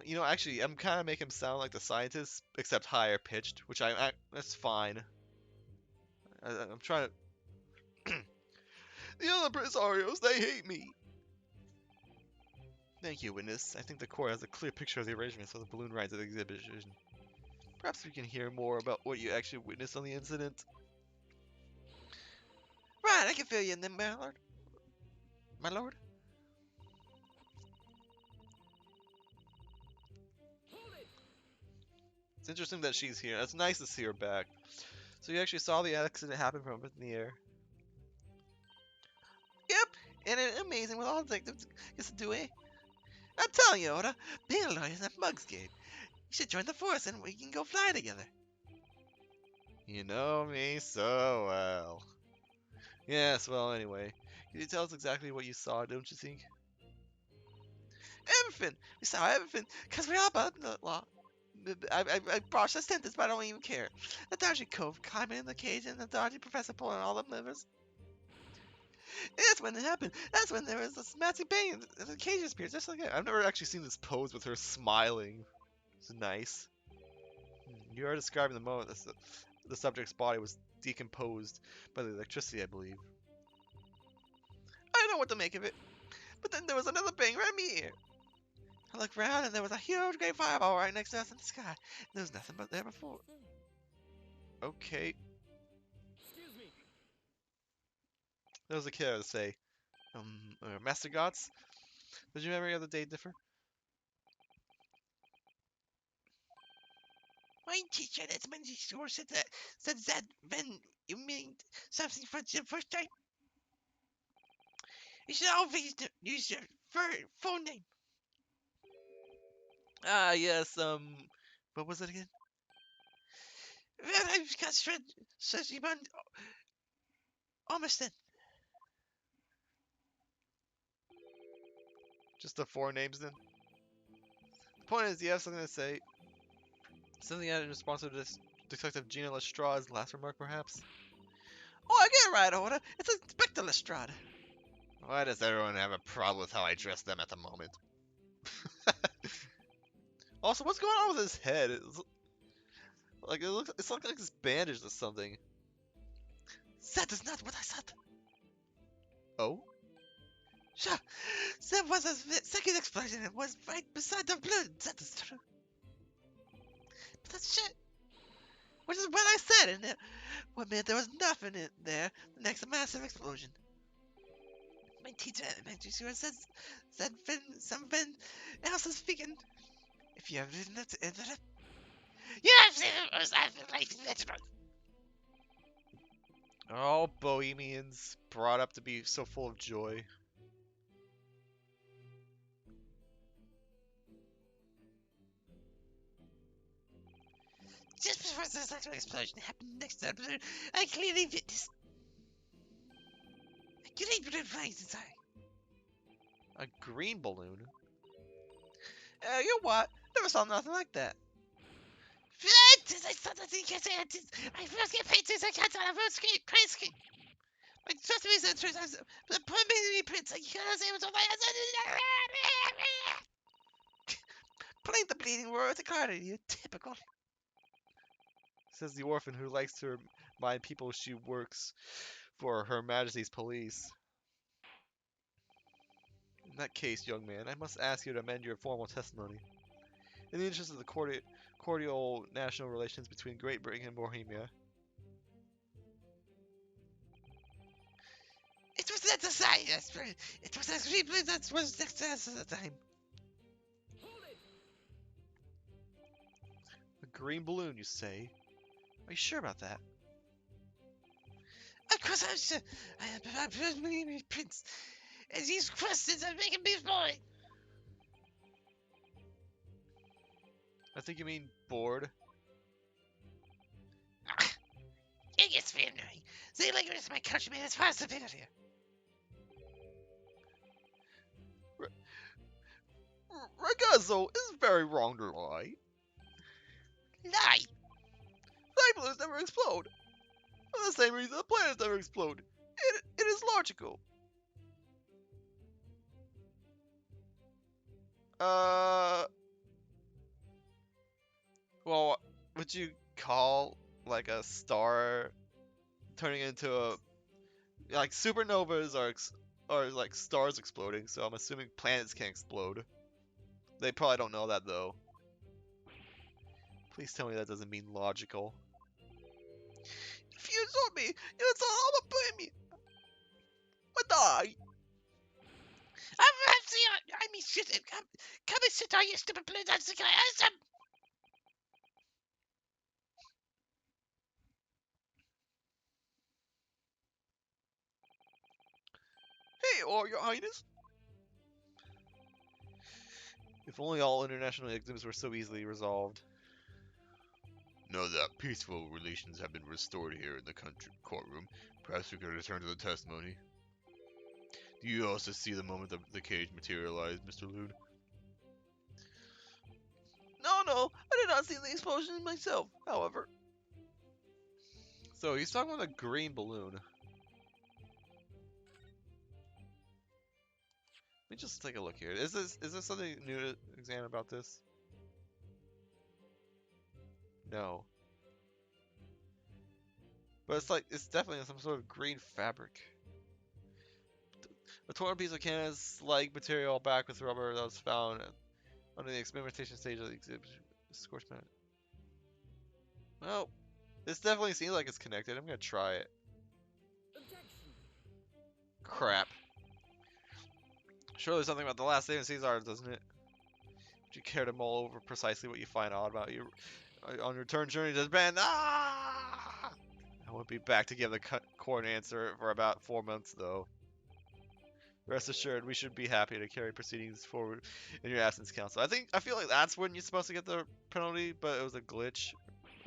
You know, actually, I'm kind of making him sound like the scientists, except higher pitched, which that's fine. I'm trying to. The other impresarios, they hate me. Thank you, witness. I think the court has a clear picture of the arrangements of the balloon rides at the exhibition. Perhaps we can hear more about what you actually witnessed on the incident. Right, I can fill you in then, my lord. My lord? It's interesting that she's here. It's nice to see her back. So you actually saw the accident happen from up in the air. Yep, and it's amazing what all detectives get to do, eh? I'm telling you, Oda, being a lawyer is a mug's game. You should join the force and we can go fly together. You know me so well. Yes, well, anyway. Can you tell us exactly what you saw, don't you think? Everything! We saw everything, because we're all about the law. I brushed the sentence, but I don't even care. The dodgy cove climbing in the cage and the dodgy professor pulling all the levers. That's when it happened. That's when there was this massive bang and the cage appeared just like that. I've never actually seen this pose with her smiling. It's nice. You are describing the moment the subject's body was decomposed by the electricity, I believe. I don't know what to make of it. But then there was another bang right in my ear. I looked around and there was a huge great fireball right next to us in the sky. There was nothing but there before. Okay. There was a kid I would say, Master Gods, did your memory of the day differ? My teacher at Monday school said that when you mean something for the first time, you should always use your full name. Ah, yes, what was it again? Well, I've got says Ivan almost then. Just the four names then? The point is, do you have something to say? Something you had in response to this Detective Gina Lestrade's last remark, perhaps? Oh, I get it right, Order. It's Inspector Lestrade. Why does everyone have a problem with how I dress them at the moment? Also, what's going on with his head? It's like it's bandaged or something. That is not what I said. Oh? Sure, there was a second explosion. It was right beside the balloon. That is true. But that's shit. Which is what I said, and it, one minute there was nothing in there, the next a massive explosion. My teacher at elementary school says that something else is speaking. If you have written it, you have seen it was vegetable. All Bohemians brought up to be so full of joy. Just before the second explosion happened next to the balloon, I clearly witnessed. A green balloon flying inside. A green balloon? You what? Never saw nothing like that. What? I saw nothing. I first get paid since I can't on a road skate, crazy skate. My trust me, that truth. The poor baby prince. I can't say what's all I playing the bleeding war with the card. You typical. Says the orphan who likes to remind people she works for Her Majesty's police. In that case, young man, I must ask you to amend your formal testimony. In the interest of the cordial national relations between Great Britain and Bohemia. It was not a science. It was a replay that was success at the time. A green balloon, you say? Are you sure about that? Of course I'm sure. I am a baby prince. And these questions are making me bored. I think you mean bored. It gets me annoying. They linger as my countrymen as far as I've been out here. Ragazzo is very wrong to lie. Lie. Flying balloons never explode. For the same reason the planets never explode. It is logical. Well, would you call like a star turning into a like supernovas are like stars exploding? So I'm assuming planets can explode. They probably don't know that though. Please tell me that doesn't mean logical. If you told me, it's all about putting me. What die? I mean, shit. Come and sit on your stupid balloons. I'm sick of it. Hey, or your highness. If only all international exams were so easily resolved. Now that peaceful relations have been restored here in the courtroom, perhaps we could return to the testimony. Do you also see the moment that the cage materialized, Mr. Loon? No, I did not see the explosion myself, however. So he's talking about a green balloon. Let me just take a look here. Is there something new to examine about this? No. But it's definitely some sort of green fabric. A torn piece of canvas-like material back with rubber that was found under the experimentation stage of the exhibit. Scorch mat. Well, this definitely seems like it's connected. I'm gonna try it. Crap. Surely something about the last name of Caesar, doesn't it? Would you care to mull over precisely what you find odd about you on your return journey to Japan? Ah! I won't be back to give the correct answer for about 4 months, though. Rest assured, we should be happy to carry proceedings forward in your absence, counsel. I feel like that's when you're supposed to get the penalty, but it was a glitch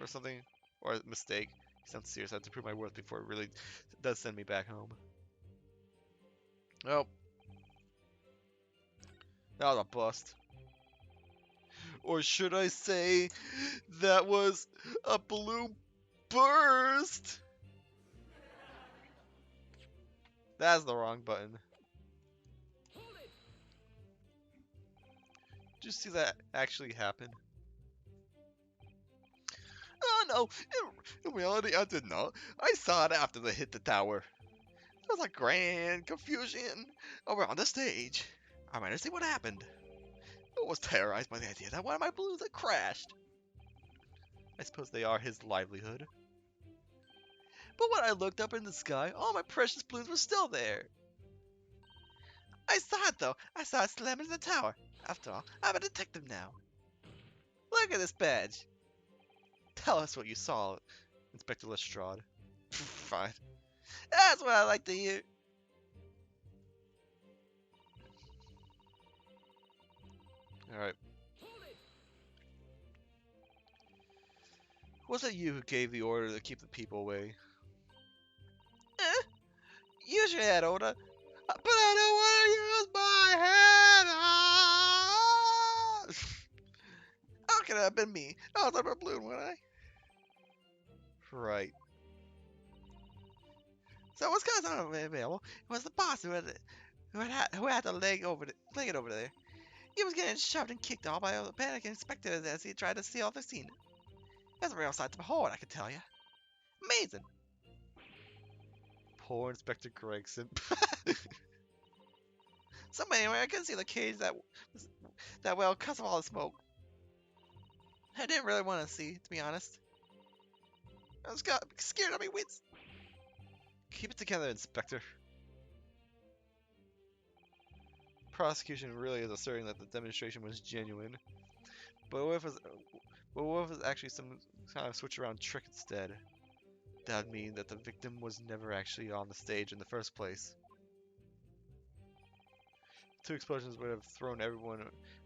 or something, or a mistake. It sounds serious. I have to prove my worth before it really does send me back home. Well, that was a bust. Or should I say, that was a balloon burst? That's the wrong button. Did you see that actually happen? Oh no, in reality I did not. I saw it after they hit the tower. There was a grand confusion around the stage. I managed to see what happened. I was terrorized by the idea that one of my balloons had crashed. I suppose they are his livelihood. But when I looked up in the sky, all my precious balloons were still there. I saw it though. I saw it slam into the tower. After all, I'm a detective now. Look at this badge. Tell us what you saw, Inspector Lestrade. Fine. That's what I like to hear. Alright. Was it you who gave the order to keep the people away? Use your head, Oda. But I don't want to use my head. How could it have been me? I was a balloon, wasn't I? Right. So what's going on available? It was the boss who had the leg it over there. He was getting shoved and kicked all by all the panic inspectors as he tried to see all the scene. It was a real sight to behold, I can tell you. Amazing. Poor Inspector Gregson. So anyway, I couldn't see the cage that well because of all the smoke. I didn't really want to see, to be honest. I was scared of my wits. Keep it together, Inspector. Prosecution really is asserting that the demonstration was genuine. But what if it was actually some kind of switch around trick instead? That would mean that the victim was never actually on the stage in the first place. 2 explosions would have thrown everyone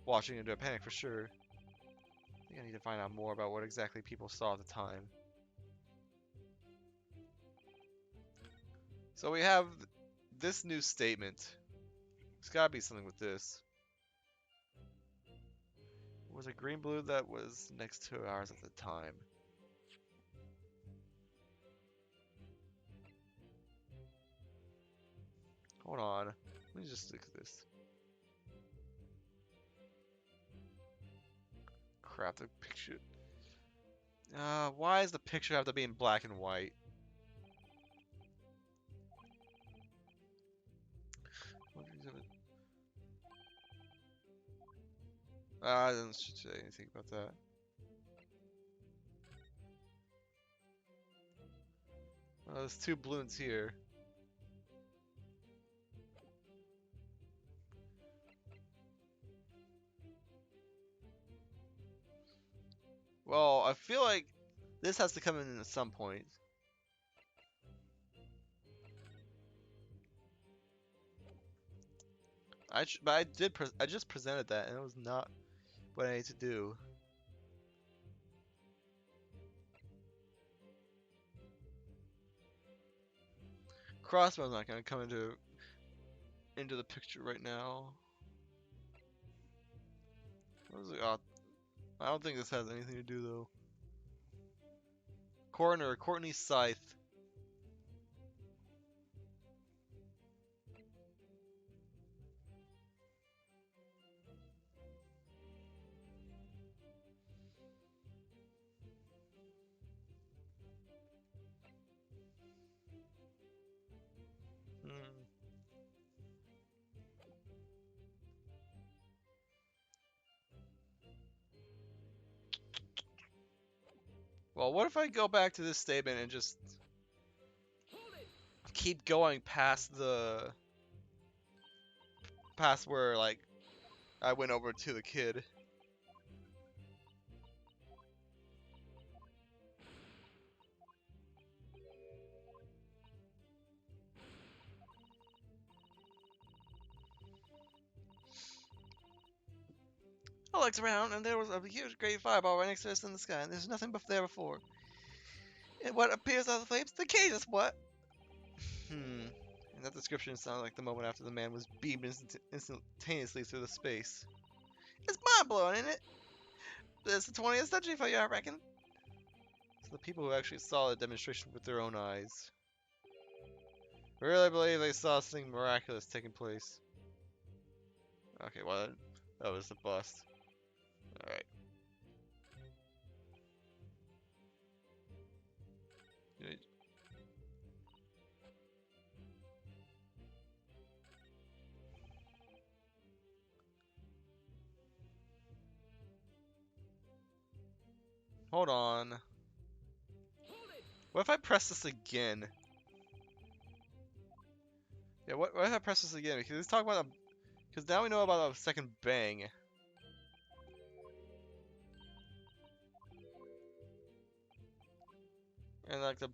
watching into a panic for sure. I think I need to find out more about what exactly people saw at the time. So we have this new statement. There's gotta be something with this. Was a green blue that was next to ours at the time. Hold on. Let me just look at this. Crap, the picture. Why does the picture have to be in black and white? I didn't say anything about that. There's 2 balloons here. Well, I feel like this has to come in at some point. I just presented that, and it was not what I need to do. Crossbow's not gonna come into the picture right now. I don't think this has anything to do though. Coroner Courtney Scythe. Well, what if I go back to this statement and just keep going past the past where like I went over to the kid. I looked around, and there was a huge gray fireball right next to us in the sky, and there's nothing there before. And what appears out of the flames? The cage is what? And that description sounded like the moment after the man was beamed instantaneously through the space. It's mind-blowing, isn't it? It's the 20th century for you, I reckon. So the people who actually saw the demonstration with their own eyes really believe they saw something miraculous taking place. Okay, well, that was a bust. Alright. Hold on. What if I press this again? Yeah, what if I press this again? Because let's talk about because now we know about a second bang. And like the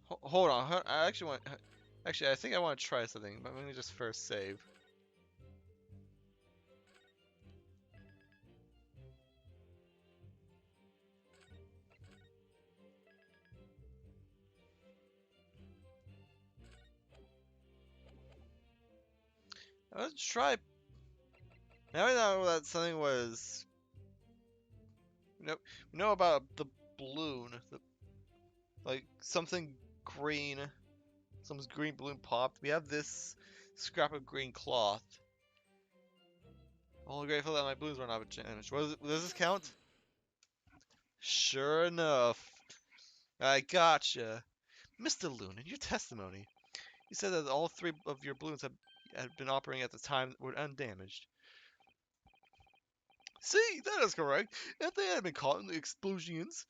hold on. I actually want. Actually, I think I want to try something, but let me just first save. Let's try. Now we know that something was. We know about the balloon. Like something green. Some green balloon popped. We have this scrap of green cloth. Only grateful that my balloons were not damaged. Does this count? Sure enough. I gotcha. Mr. Loon, in your testimony, you said that all three of your balloons had been operating at the time were undamaged. See, that is correct. If they had been caught in the explosiones.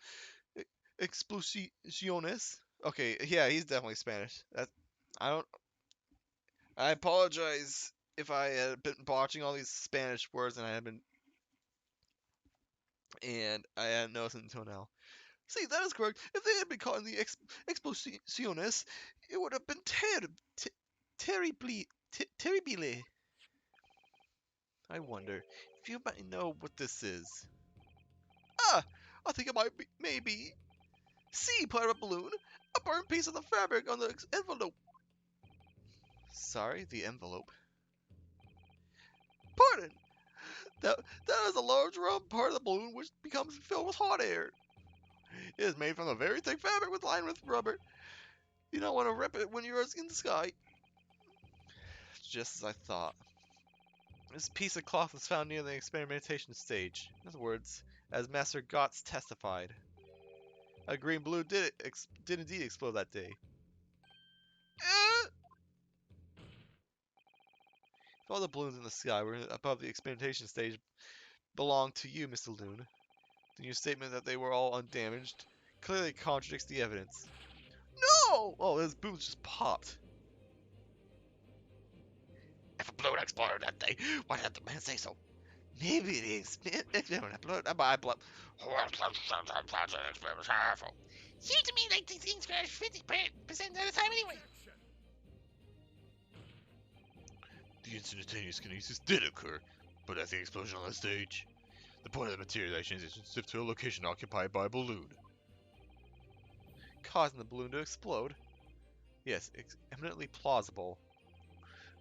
Okay, yeah, he's definitely Spanish. I don't. I apologize if I had been botching all these Spanish words and I hadn't noticed until now. See, that is correct. If they had been caught in the explosiones, it would have been terribly. I wonder if you might know what this is. Ah, I think it might be, maybe. See, part of a balloon, a burnt piece of the fabric on the envelope. Sorry, the envelope. Pardon. That is a large round part of the balloon which becomes filled with hot air. It is made from a very thick fabric lined with rubber. You don't want to rip it when you're in the sky. Just as I thought. This piece of cloth was found near the experimentation stage. In other words, as Master Gotts testified, a green balloon did indeed explode that day. If all the balloons in the sky were above the experimentation stage belonged to you, Mr. Loon, then your statement that they were all undamaged clearly contradicts the evidence. No! Oh, his boots just popped. If a balloon exploded that day, why didn't the man say so? Maybe the experiment blew. Seems to me like these things crash 50% of the time anyway. The instantaneous kinesis did occur, but at the explosion on the stage. The point of the materialization is to shift to a location occupied by a balloon, causing the balloon to explode. Yes, it's eminently plausible.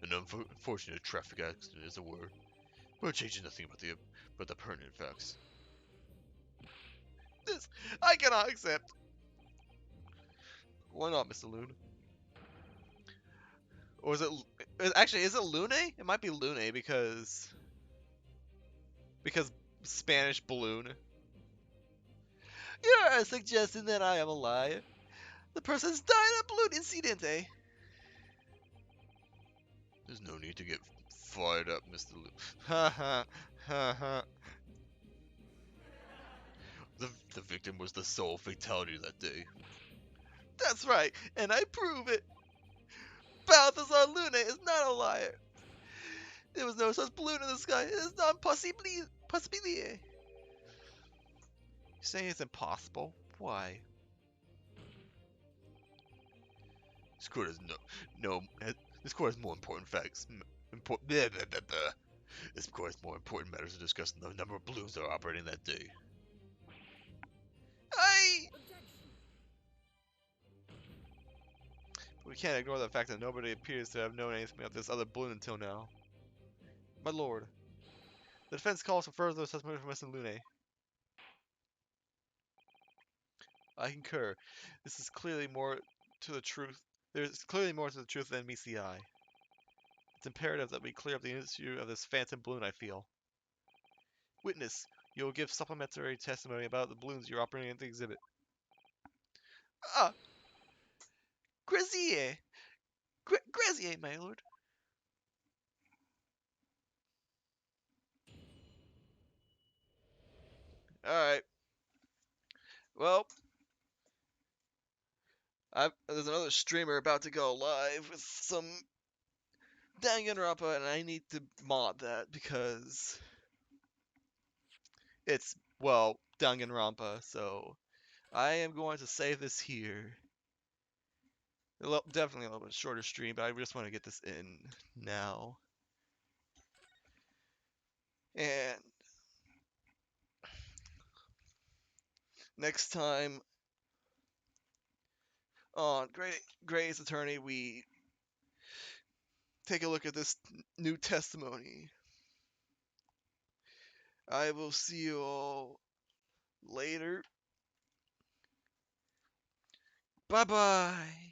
An unfortunate traffic accident, as it were, but it changes nothing about the pertinent facts. This I cannot accept. Why not, Mr. Loon? Or is it actually? Is it Lune? It might be Lune because Spanish balloon. You're suggesting that I am a liar. The person's died in a balloon incidente. There's no need to get fired up, Mr. Loon. Ha ha ha ha. The victim was the sole fatality that day. That's right, and I prove it. Balthazar Lune is not a liar. There was no such balloon in the sky. It is not possible. You saying it's impossible? Why? This court has this court has more important facts. Important. Blah, blah, blah, blah. This court has more important matters to discuss than the number of balloons that were operating that day. We can't ignore the fact that nobody appears to have known anything about this other balloon until now. My lord, the defense calls for further testimony from Mr. Lune. I concur. This is clearly more to the truth. There's clearly more to the truth than meets the eye. It's imperative that we clear up the issue of this phantom balloon, I feel. Witness, you will give supplementary testimony about the balloons you're operating at the exhibit. Ah! Grazier! Grazier, my lord. Alright. Well, there's another streamer about to go live with some Danganronpa, and I need to mod that because it's, well, Danganronpa, so I am going to save this here. Definitely a little bit shorter stream, but I just want to get this in now. And next time on Gray's Attorney, we take a look at this new testimony. I will see you all later. Bye-bye.